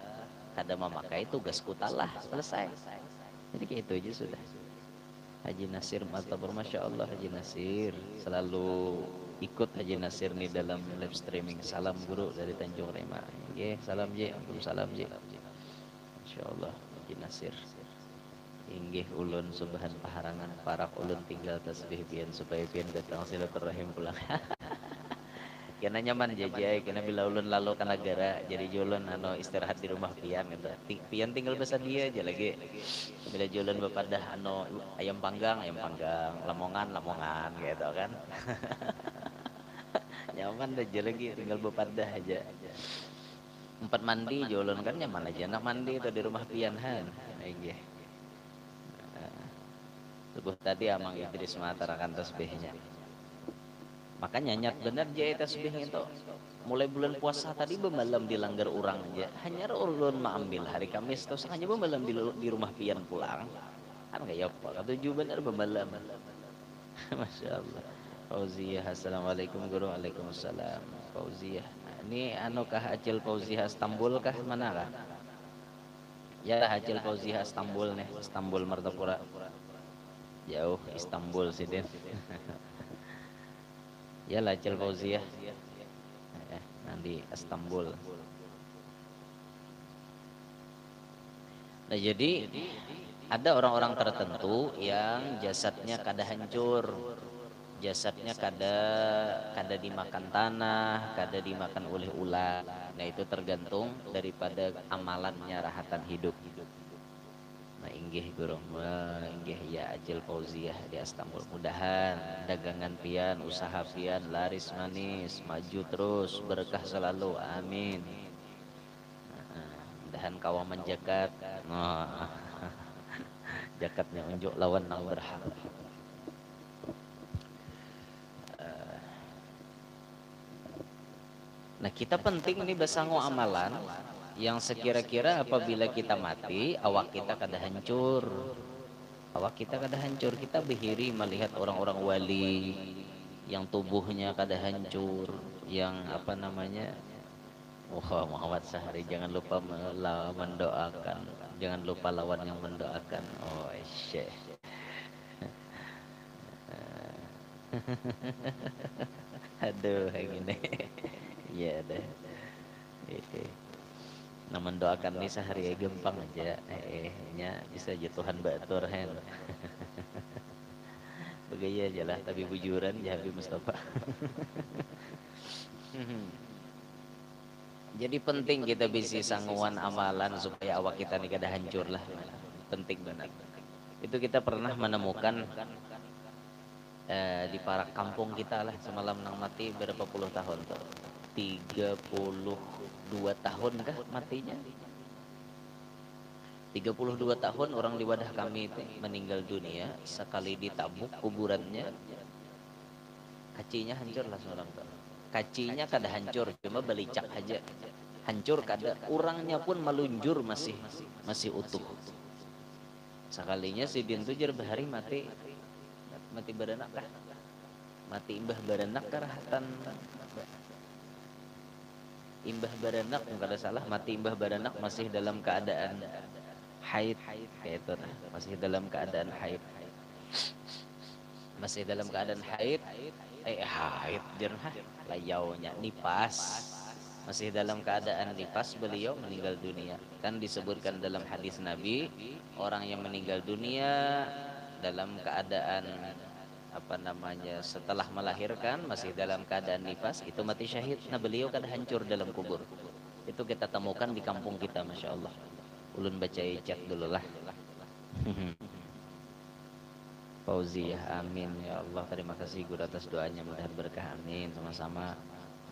kada memakai tugas kutalah, selesai. Jadi kayak itu aja sudah. Haji Nasir Matabur, Masya Allah Haji Nasir selalu ikut Haji Nasir nih dalam live streaming. Salam guru dari Tanjung Rema. Oke, salam J, salam J. Masya Allah Haji Nasir. Inggih ulun subhan Paharangan parak ulun tinggal tasbih pian supaya pian datang silaturahim pulang. Kena nyaman jajai, kena bila ulun lalu ke negara, jadi julun istirahat di rumah pian gitu. Pian tinggal besar dia aja lagi. Bila julun bepadah ayam panggang, lamongan gitu kan. Nyaman aja lagi, tinggal bepadah aja. Empat mandi julun kan nyaman aja, nak mandi itu di rumah pian han. Iya. Subuh tadi Amang Idris matarakan tasbihnya. Makanya nyat bener aja tasbih itu. Mulai bulan puasa tadi bemalam dilanggar orang aja. Hanya ulun ambil hari Kamis terus hanya bemalam di rumah pian pulang. Kan kayak apa? Ketujuh bener bemalam. Masya Allah. Fauziyah, assalamualaikum guru. Waalaikumsalam. Fauziyah. Ini kah Acil Fauziyah Istanbul kah mana kah? Ya Acil Fauziyah Istanbul nih, Istanbul Martapura. Jauh Istanbul sih Den. Ya lah Acil Fauziyah. Nanti Istanbul. Nah jadi ada orang-orang tertentu yang jasadnya kada hancur, jasadnya kada dimakan tanah, kada dimakan oleh ulat. Nah itu tergantung daripada amalannya rahatan hidup. Nah inggih guru, inggih ya Acil Fauziyah di Istanbul. Mudahan dagangan pian, usaha pian laris manis, maju terus, berkah selalu. Amin. Mudahan kawa menjakat. Jakatnya unjuk lawan nang berhak. Nah kita penting ini besango amalan yang sekira-kira apabila kita mati awak kita kada hancur, awak kita kada hancur. Kita bihiri melihat orang-orang wali yang tubuhnya kada hancur, yang apa namanya, wah Muhammad Sahari, jangan lupa mendoakan, jangan lupa lawan yang mendoakan. Oh syekh. Aduh gini. Iya deh. Nah mendoakan ini sehari gampang aja, nya bisa aja Tuhan batur hen. Begaya aja lah, tapi bujuran ya Habib Mustafa. Jadi penting kita bisa sangguan amalan supaya awak kita ini kada hancur lah. Penting banget. Itu kita pernah menemukan di para kampung kita lah semalam nang mati berapa puluh tahun tuh? 32 tahun kah matinya? 32 tahun orang di wadah kami itu meninggal dunia, sekali ditabuk kuburannya kacinya hancur lah seorang tuh. Kacinya kada hancur, cuma belicak aja. Hancur kada, orangnya pun melunjur masih utuh. Sekalinya si bintu jer bahari mati beranak kah? Mati imbah beranak karahatan imbah baranak kalau salah, mati imbah baranak masih dalam keadaan haid kayak itu, masih dalam keadaan haid, masih dalam keadaan haid, haid jernih layaunya nipas, masih dalam keadaan nipas beliau meninggal dunia. Kan disebutkan dalam hadis Nabi, orang yang meninggal dunia dalam keadaan apa namanya setelah melahirkan masih dalam keadaan nifas itu mati syahid. Nah beliau kan hancur dalam kubur. Itu kita temukan di kampung kita, masya Allah. Ulun baca chat dulu lah. Fauziyah, amin ya Allah. Terima kasih guru atas doanya, mudah berkah, amin. Sama-sama.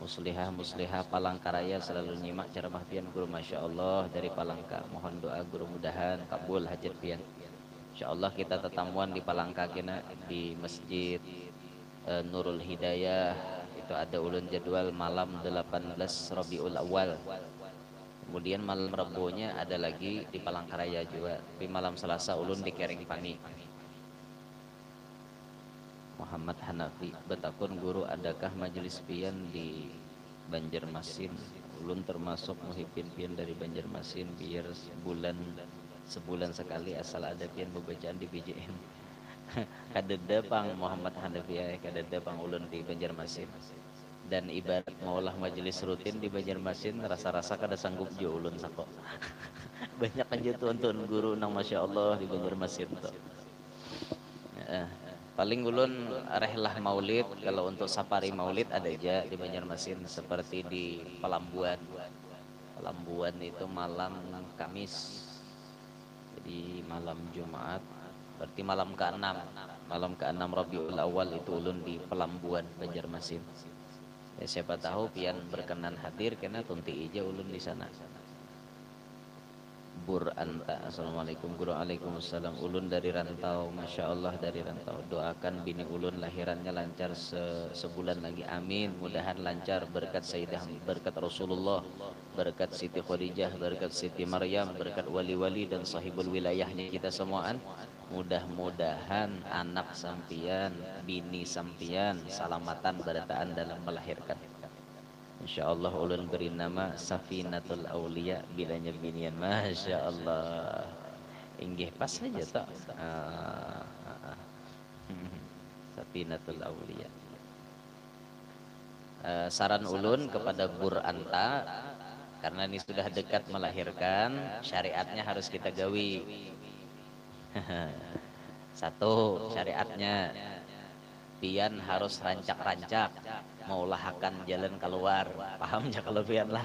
Muslihah Palangkaraya selalu nyimak ceramah pian guru, masya Allah, dari Palangka. Mohon doa guru mudahan kabul hajat pian. Insyaallah kita tetamuan di Palangka kena di Masjid Nurul Hidayah. Itu ada ulun jadwal malam 18 Rabiul Awal. Kemudian malam Rabunya ada lagi di Palangkaraya juga. Tapi malam Selasa ulun di Keringpani. Muhammad Hanafi, betakun guru adakah majelis pian di Banjarmasin? Ulun termasuk muhibin pian dari Banjarmasin, biar sebulan sekali asal ada pian pembacaan di BJM. Kadeda pang Muhammad Hanafi, kadeda pang ulun di Banjarmasin. Dan ibarat maulah majelis rutin di Banjarmasin, rasa-rasa kada sanggup jo ulun sako. Banyak aja tuan-tuan guru nang masya Allah di Banjarmasin tuh. Paling ulun rehlah maulid, kalau untuk safari maulid ada aja di Banjarmasin, seperti di Pelambuan. Pelambuan itu malam Kamis, jadi malam Jumat, berarti malam ke-6 Rabiul Awal itu ulun di Pelambuan Banjarmasin. Ya, siapa tahu pian berkenan hadir kena tunti ija ulun di sana. Bur anta, assalamualaikum guru. Waalaikumsalam. Ulun dari rantau, masya Allah dari rantau. Doakan bini ulun lahirannya lancar sebulan lagi, amin. Mudahan lancar berkat Sayyidah, berkat Rasulullah, berkat Siti Khadijah, berkat Siti Maryam, berkat wali-wali dan sahibul wilayahnya kita semuaan. Mudah-mudahan anak sampian, bini sampian salamatan berataan dalam melahirkan. InsyaAllah ulun beri nama Safinatul Aulia bilanya binian, masya Allah. Inggih pas saja tak. Safinatul Aulia. Saran ulun kepada Bur Anta, karena ini sudah dekat melahirkan, syariatnya harus kita gawi. Satu, syariatnya pian harus rancak-rancak maulahakan jalan keluar, paham ya kalau pian lah.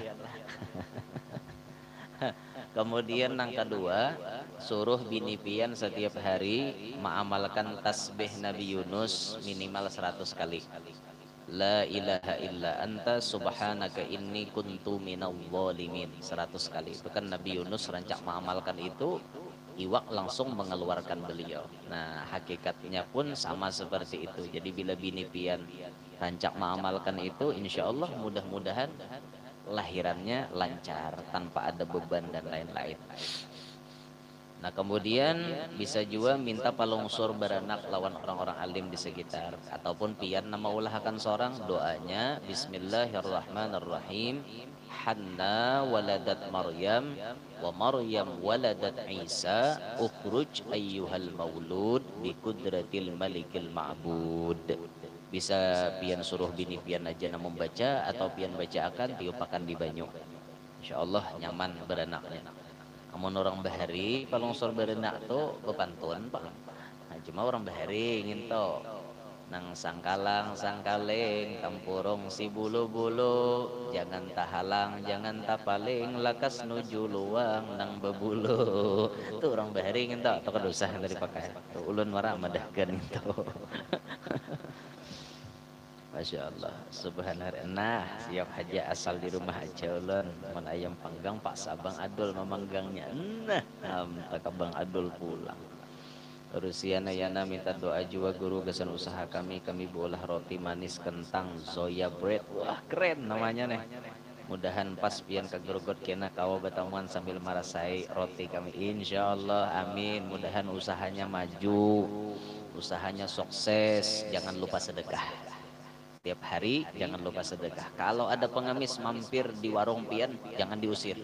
Kemudian yang kedua, suruh bini pian setiap hari mengamalkan tasbih Nabi Yunus minimal 100 kali. La ilaha illa anta subhanaka inni kuntu minadh dhalimin, 100 kali. Itu kan Nabi Yunus rancak mengamalkan itu, iwak langsung mengeluarkan beliau. Nah hakikatnya pun sama seperti itu. Jadi bila bini pian rancak mengamalkan itu, insya Allah mudah-mudahan lahirannya lancar tanpa ada beban dan lain-lain. Nah kemudian bisa juga minta palungsur beranak lawan orang-orang alim di sekitar, ataupun pian nama ulahkan seorang, doanya Bismillahirrahmanirrahim. Hanna waladat Maryam wa Maryam waladat Isa ukhruj ayyuhal maulud bi kudratil malikil ma'bud. Bisa pian suruh bini pian aja na membaca, atau pian baca akan tiupakan di banyu. insyaallah nyaman berenaknya. Amun orang bahari palongsor berenak tuh bepantun paling. Nah, cuma orang bahari nginto nang sangkalang sangkaling tampurong si bulu-bulu jangan tahalang jangan tapaling lakas nuju luang nang bebulu tuh orang bahari nginto atau kedusah dari pakai tuh ulun warah madahkan itu. Masya Allah, subhanallah. Nah, siap haja asal di rumah aja ulun. Mun ayam panggang Pak Sabang Adul memanggangnya. Nah, tak Bang Adul pulang. Rusiana Yana minta doa jua guru gesan usaha kami bolah roti manis kentang Zoya Bread. Wah keren namanya nih. Mudahan pas pian kagerogot kena kawa batamuan sambil marasai roti kami. Insya Allah amin. Mudahan usahanya maju, usahanya sukses. Jangan lupa sedekah. Tiap hari jangan lupa sedekah. Kalau ada pengemis mampir di warung pian, jangan diusir.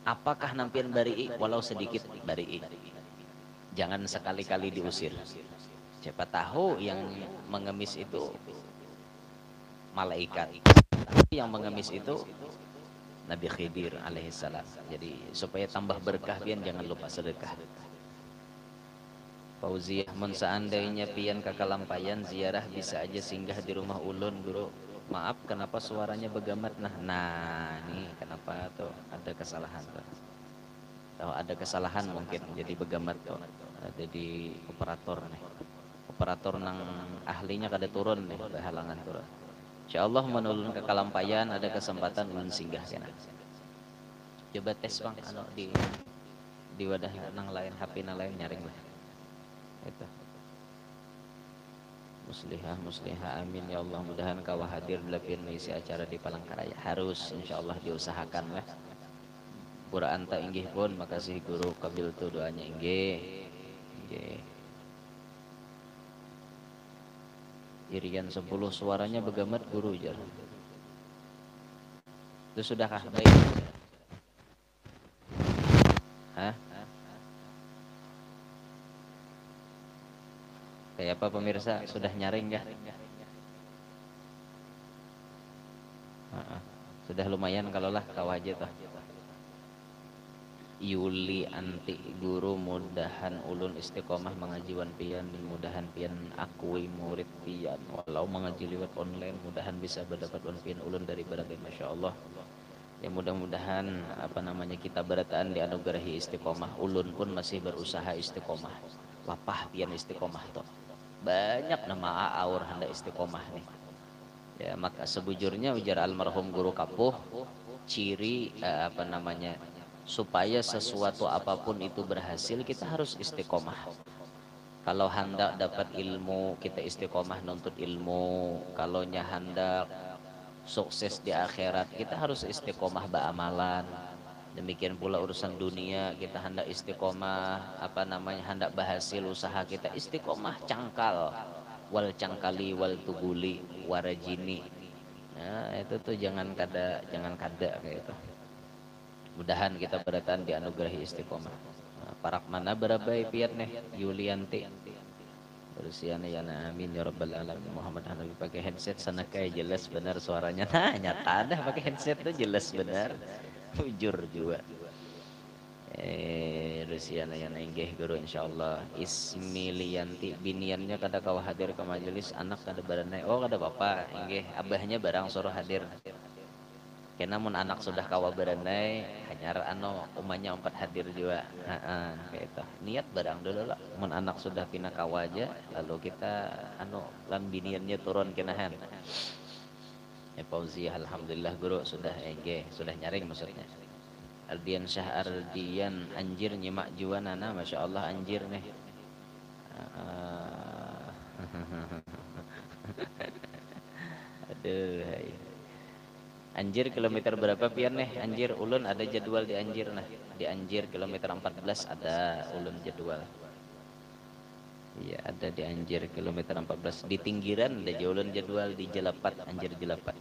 Apakah nampian bari'i? Walau sedikit bari'i. Jangan sekali-kali diusir. Siapa tahu yang mengemis itu malaikat. Yang mengemis itu Nabi Khidir alaihissalam. Jadi supaya tambah berkah pian jangan lupa sedekah. Fauziah, mun seandainya pian kakalampayan ziarah bisa aja singgah di rumah ulun guru. Maaf kenapa suaranya begamat. Nah nih kenapa tuh ada kesalahan tuh. Oh, ada kesalahan mungkin jadi begamat tuh. Ada di operator nih. Operator nang ahlinya kada turun nih halangan turun. Insyaallah menulun kakalampayan ada kesempatan ulun singgah kena. Coba tes Bang anu di wadah nang lain HP nang lain nyaring lah. Itu musliha amin ya Allah mudahan kau hadir lebih mengisi acara di Palangkaraya harus insyaallah diusahakan lah pura anta inggih pun makasih guru kabil tu doanya inggih irian 10 suaranya begamat guru jar itu sudahkah baik hah kayak apa pemirsa sudah nyaring ya sudah lumayan kalau lah kawaje toh Yuli anti guru mudahan ulun istiqomah mengaji wan pian mudahan pian akui murid pian walau mengaji lewat online mudahan bisa berdapat wan pian ulun dari berbagai masya Allah ya mudah-mudahan apa namanya kita berataan dianugerahi istiqomah ulun pun masih berusaha istiqomah lapah pian istiqomah toh banyak nama aur hendak istiqomah nih ya maka sebujurnya ujar almarhum guru kapuh ciri apa namanya supaya sesuatu apapun itu berhasil kita harus istiqomah. Kalau hendak dapat ilmu kita istiqomah nuntut ilmu, kalau hendak sukses di akhirat kita harus istiqomah beramalan. Demikian pula urusan dunia kita hendak istiqomah apa namanya hendak berhasil usaha kita istiqomah cangkal wal cangkali wal tuguli warajini. Nah, itu tuh jangan kada kayak itu. Mudahan kita berataan dianugerahi istiqomah. Parak mana berabai piat nih Yulianti. Berusiana ya amin ya rabbal alamin. Muhammad Hanafi pakai headset sana kayak jelas benar suaranya. Nah, nyata dah pakai headset tuh jelas benar. Jujur juga. Rusiana ya inggih guru insyaallah. Ismilianti biniannya kada kau hadir ke majelis anak kada berenai. Oh kada apa-apa inggih abahnya barang suruh hadir. Kena mun anak sudah kawa berenai hanyar anu umanya empat hadir juga kayak itu niat barang dulu lah mun anak sudah pina kawa aja lalu kita anu lan biniannya turun kenahan ya Fauziah alhamdulillah guru sudah sudah nyaring maksudnya Ardian Syah Ardian anjir nyimak juanana masya Allah anjir nih aduh hai. Anjir kilometer berapa pian nih? Anjir ulun ada jadwal di Anjir nah. Di Anjir kilometer 14 ada ulun jadwal. Iya ada di Anjir kilometer 14. Di Tinggiran ada ulun jadwal di Jelapat Anjir Jelapat.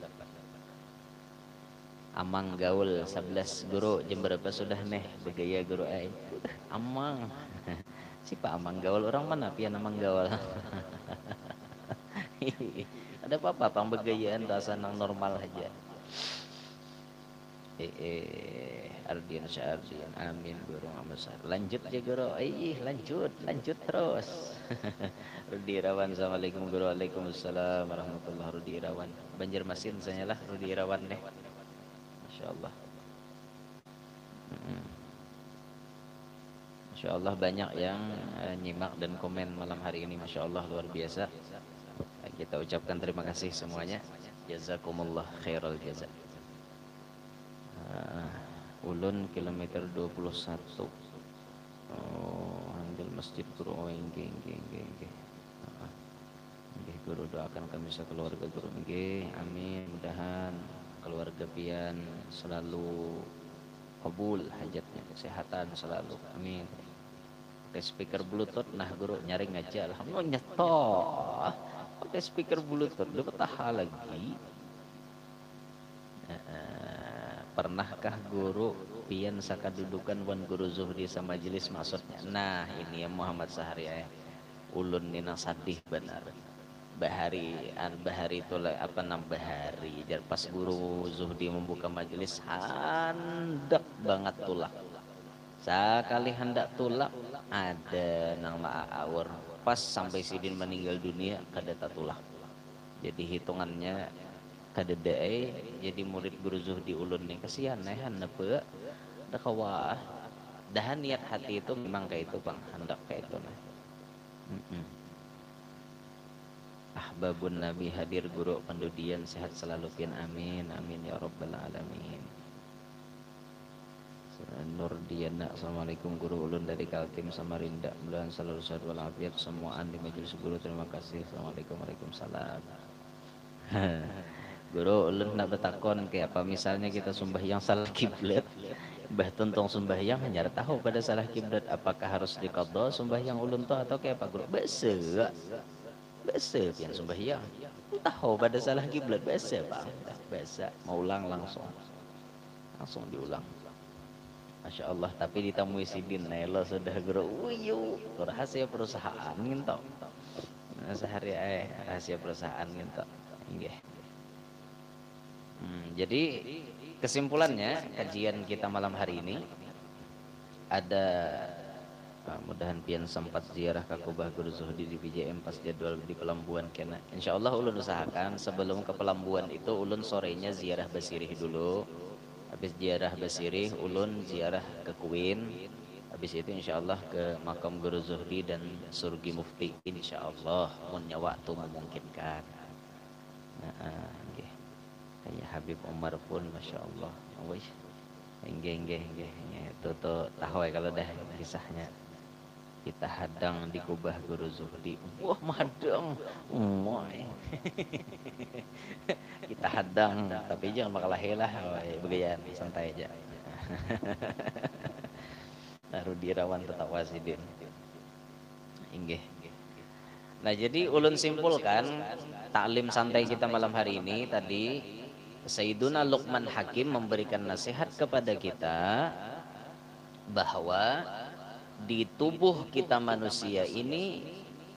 Amang Gaul 11 guru jam berapa sudah nih? Begaya guru ai. Amang. Si Pak Amang Gaul orang mana pian Amang Gaul? Ada apa-apa pang begayaan rasa nang normal aja. Ardian Syardian, amin guru besar. Lanjut ya guru, lanjut terus. Rudi Irawan, assalamualaikum guru, waalaikumsalam warahmatullahi. Rudi Irawan, Banjarmasin saya lah Rudi Irawan deh, masya Allah. Masya Allah banyak yang nyimak dan komen malam hari ini, masya Allah luar biasa. Kita ucapkan terima kasih semuanya, jazakumullah khairal jaza. Ulun kilometer 21. Oh, ambil masjid guru. Oh, nggih. Nggih guru, doakan kami sekeluarga guru nggih. Amin. Mudahan keluarga pian selalu kabul hajatnya, kesehatan selalu. Amin. Pakai speaker bluetooth nah guru, nyaring aja alhamdulillah nyetok. Pakai speaker bluetooth lu betah lagi. Pernahkah guru pian sakadudukan wan guru Zuhdi sama majelis maksudnya? Nah ini ya Muhammad Sahari ya. Ulun nina sadih benar. Bahari itu apa bahari. Jar pas guru Zuhdi membuka majelis hendak banget tulak. Sekali hendak tulak ada nang ma'awur. Pas sampai Sidin meninggal dunia kada tulak. Jadi hitungannya kadedai jadi murid guru Zuhdi ulun nih kasihan apa dah kawah dah niat hati itu memang kayak itu bang hendak kayak itu nah. Ahbabun Nabi hadir guru pendudian sehat selalu pian amin ya rabbal alamin. Nur Diana, assalamualaikum guru ulun dari Kaltim Samarinda, mudah-mudahan selalu sehat walafiat semuaan di majelis guru, terima kasih. Assalamualaikum, waalaikumsalam. Guru ulun nak bertakon kayak apa misalnya kita sembahyang salah kiblat, bah tentang sembahyang hanya tahu pada salah kiblat, apakah harus diqadha sembahyang ulun tuh atau kayak apa guru? Basa pian sembahyang tahu pada salah kiblat basa bang, basa mau ulang langsung diulang. Masya Allah, tapi ditemui Sidin Naila sudah guru uyu rahasia perusahaan ngintok sehari rahasia perusahaan ngintok nggih. Jadi kesimpulannya kajian kita malam hari ini ada mudahan pian sempat ziarah ke Kubah Guru Zuhdi di PJM pas jadwal di Pelambuan kena. Insya Allah ulun usahakan sebelum ke Pelambuan itu ulun sorenya ziarah Basirih dulu. Habis ziarah Basirih ulun ziarah ke Kuin. Habis itu insya Allah ke makam Guru Zuhdi dan Surgi Mufti insya Allah punya waktu memungkinkan. Kayak Habib Umar pun masya Allah, wih, enggak, itu tuh tahu ya kalau dah kisahnya kita hadang di Kubah Guru Zuhdi, wah madang, kita hadang, tapi jangan makalah helah, begayaan santai aja. Rudi Irawan tetap wasidin, enggak. Nah jadi ulun simpulkan taklim santai kita malam hari ini tadi. Sayyiduna Luqman Hakim memberikan nasihat kepada kita bahwa di tubuh kita manusia ini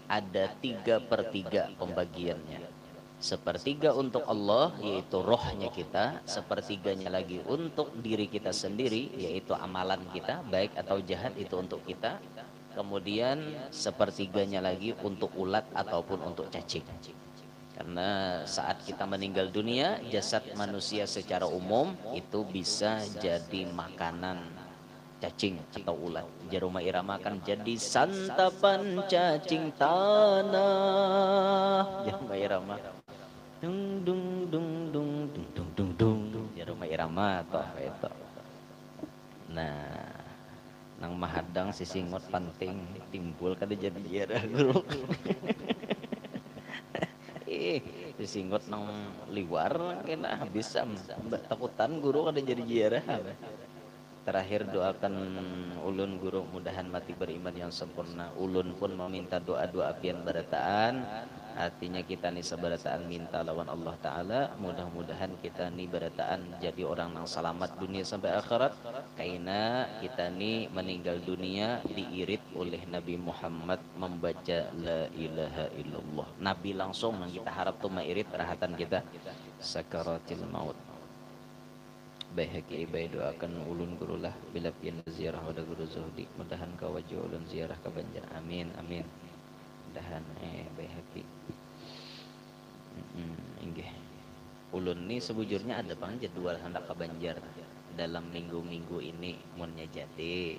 ada 3/3 pembagiannya. Sepertiga untuk Allah yaitu rohnya kita, sepertiganya lagi untuk diri kita sendiri yaitu amalan kita baik atau jahat itu untuk kita, kemudian sepertiganya lagi untuk ulat ataupun untuk cacing. Karena saat kita meninggal dunia, jasad manusia secara umum itu bisa jadi makanan cacing atau ulat. Jaruma Irama kan jadi santapan cacing tanah. Jaruma Irama. Dung dung dung dung dung dung dung dung. Jaruma Irama toh itu. Nah, nang mahadang sisingot panting timbul kada jadi jarah guru. Disinggot nang liwar kena bisa mbak takutan guru kada jadi ziarah. Terakhir doakan ulun guru mudahan mati beriman yang sempurna. Ulun pun meminta doa-doa pian barataan. Artinya kita nih sebarataan minta lawan Allah Ta'ala. Mudah-mudahan kita nih barataan jadi orang yang selamat dunia sampai akhirat. Karena kita nih meninggal dunia diirit oleh Nabi Muhammad membaca la ilaha illallah. Nabi langsung yang kita harap tuh mairit rahatan kita sakaratil maut. Baihaqi ibai doakan ulun gurulah bila pian ziarah wada guru zuhdi mudahan kawaju ulun ziarah ke Banjar amin amin mudahan Baihaqi inggih ulun ni sebujurnya ada pang jadwal hendak ke Banjar dalam minggu-minggu ini munnya jadi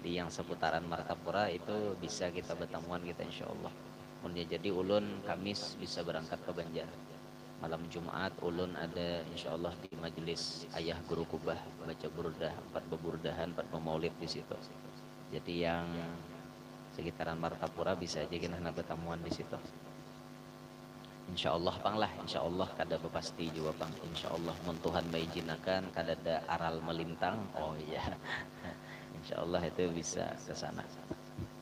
yang seputaran Martapura itu bisa kita bertemuan kita insyaallah munnya jadi ulun Kamis bisa berangkat ke Banjar malam Jumat ulun ada insyaallah di majelis ayah guru kubah baca burdah 4 beburdahan 4 pemaulid di situ jadi yang sekitaran Martapura bisa aja kita hendak bertemuan di situ insyaallah pang lah insyaallah kada pasti juga pang insyaallah mun Tuhan maijinakan kada ada aral melintang oh iya insyaallah itu bisa ke sana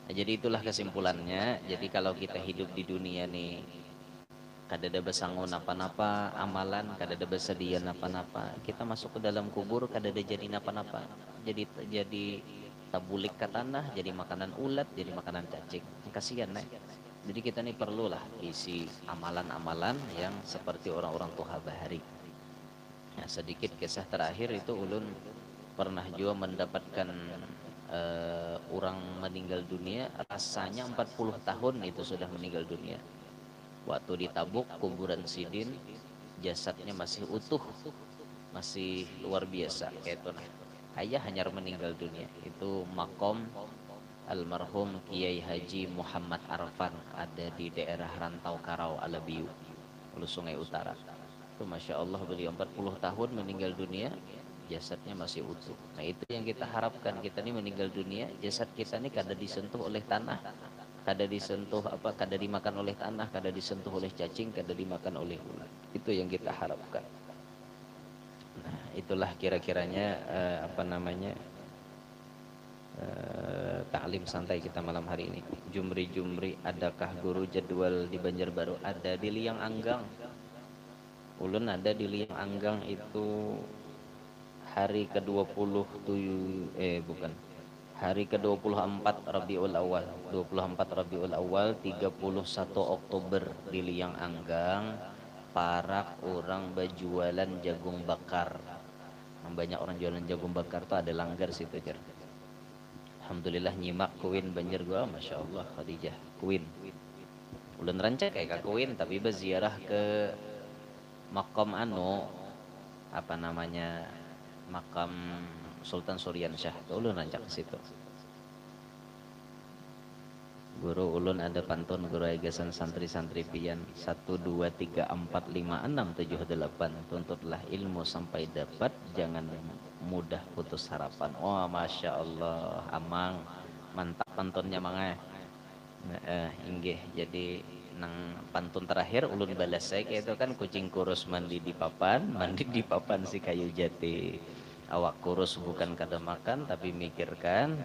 nah, jadi itulah kesimpulannya jadi kalau kita hidup di dunia nih kada ada besangun napa-napa amalan kada ada bersedia napa-napa kita masuk ke dalam kubur kada ada jadi napa-napa jadi tabulik ke tanah jadi makanan ulat jadi makanan cacing kasihan nih jadi kita nih perlulah isi amalan-amalan yang seperti orang-orang tua bahari. Nah, sedikit kisah terakhir itu ulun pernah juga mendapatkan orang meninggal dunia rasanya 40 tahun itu sudah meninggal dunia. Waktu di Tabuk kuburan Sidin jasadnya masih utuh, masih luar biasa kayak itu nah. Ayah hanya meninggal dunia itu makom almarhum Kiai Haji Muhammad Arfan ada di daerah Rantau Karau Alabiu Hulu Sungai Utara itu Masya Allah beliau 40 tahun meninggal dunia jasadnya masih utuh nah itu yang kita harapkan kita ini meninggal dunia jasad kita ini kada disentuh oleh tanah kada disentuh kada dimakan oleh tanah kada disentuh oleh cacing kada dimakan oleh ulat itu yang kita harapkan nah itulah kira-kiranya taklim santai kita malam hari ini. Jumri, adakah guru jadwal di Banjarbaru? Ada di Liang Anggang. Ulun ada di Liang Anggang itu hari ke-20 bukan. Hari ke-24 Rabiul Awal. 24 Rabiul Awal 31 Oktober di Liang Anggang parak orang berjualan jagung bakar. Banyak orang jualan jagung bakar tuh ada langgar situ jar. Alhamdulillah nyimak Queen Banjar gua Masya Allah Khadijah Queen ulun rancak kayak Queen tapi berziarah ke makam makam Sultan Suryansyah ulun rancak ke situ guru ulun ada pantun guru agasan santri-santri pian 1 2 3 4 5 6 7 8 tuntutlah ilmu sampai dapat jangan mudah putus harapan oh Masya Allah amang mantap pantunnya mangai inggih jadi nang pantun terakhir ulun balas saya kayak itu kan kucing kurus mandi di papan si kayu jati awak kurus bukan kada makan tapi mikirkan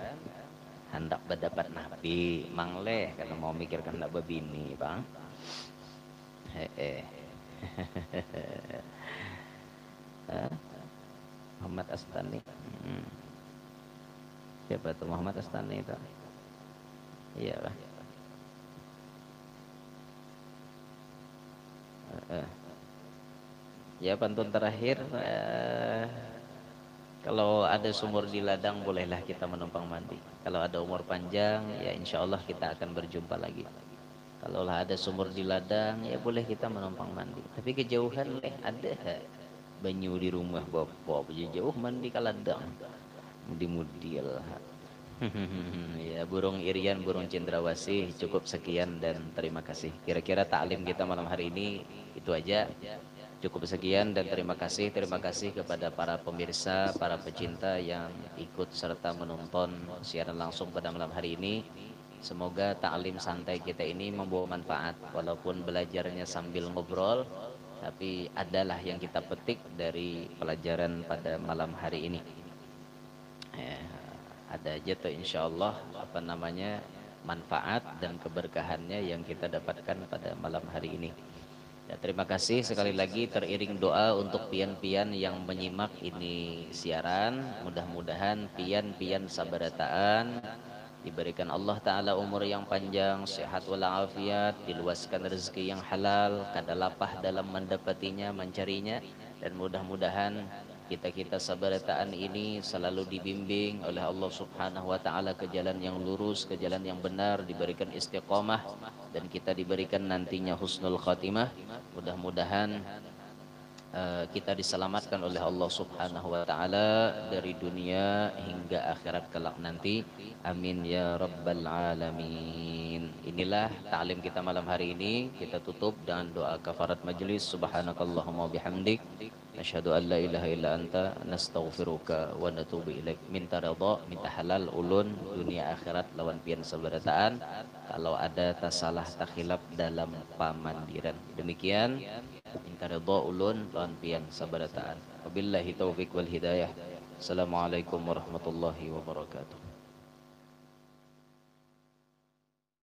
hendak berdapat nabi mangleh karena mau mikirkan hendak berbini bang Muhammad Astani siapa tuh Muhammad Astani itu iya lah ya pantun terakhir kalau ada sumur di ladang bolehlah kita menumpang mandi kalau ada umur panjang ya insya Allah kita akan berjumpa lagi kalau ada sumur di ladang ya boleh kita menumpang mandi tapi kejauhan ada banyu di rumah bapak jauh mandi ke ladang mudi-mudi lah ya burung irian burung cendrawasih cukup sekian dan terima kasih kira-kira taklim kita malam hari ini itu aja cukup sekian dan terima kasih kepada para pemirsa para pecinta yang ikut serta menonton siaran langsung pada malam hari ini semoga taklim santai kita ini membawa manfaat walaupun belajarnya sambil ngobrol tapi adalah yang kita petik dari pelajaran pada malam hari ini ada aja tuh insyaallah manfaat dan keberkahannya yang kita dapatkan pada malam hari ini ya, terima kasih sekali lagi teriring doa untuk pian-pian yang menyimak ini siaran mudah-mudahan pian-pian sabarataan diberikan Allah Ta'ala umur yang panjang sehat walafiat diluaskan rezeki yang halal kada lapah dalam mendapatinya mencarinya dan mudah-mudahan kita sabarataan ini selalu dibimbing oleh Allah Subhanahu wa taala ke jalan yang lurus, ke jalan yang benar, diberikan istiqomah dan kita diberikan nantinya husnul khatimah. Mudah-mudahan kita diselamatkan oleh Allah Subhanahu wa taala dari dunia hingga akhirat kelak nanti. Amin ya rabbal alamin. Inilah ta'lim kita malam hari ini. Kita tutup dengan doa kafarat majelis. Subhanakallahumma bihamdik asyhadu an la ilaha illa anta nastaghfiruka wa natubu ilaik. Minta redha, minta halal ulun dunia akhirat lawan pian sabarataan. Kalau ada tasalah takhilaf dalam pamandiran. Demikian minta redha ulun lawan pian sabarataan. Wabillahi taufik wal hidayah. Assalamualaikum warahmatullahi wabarakatuh.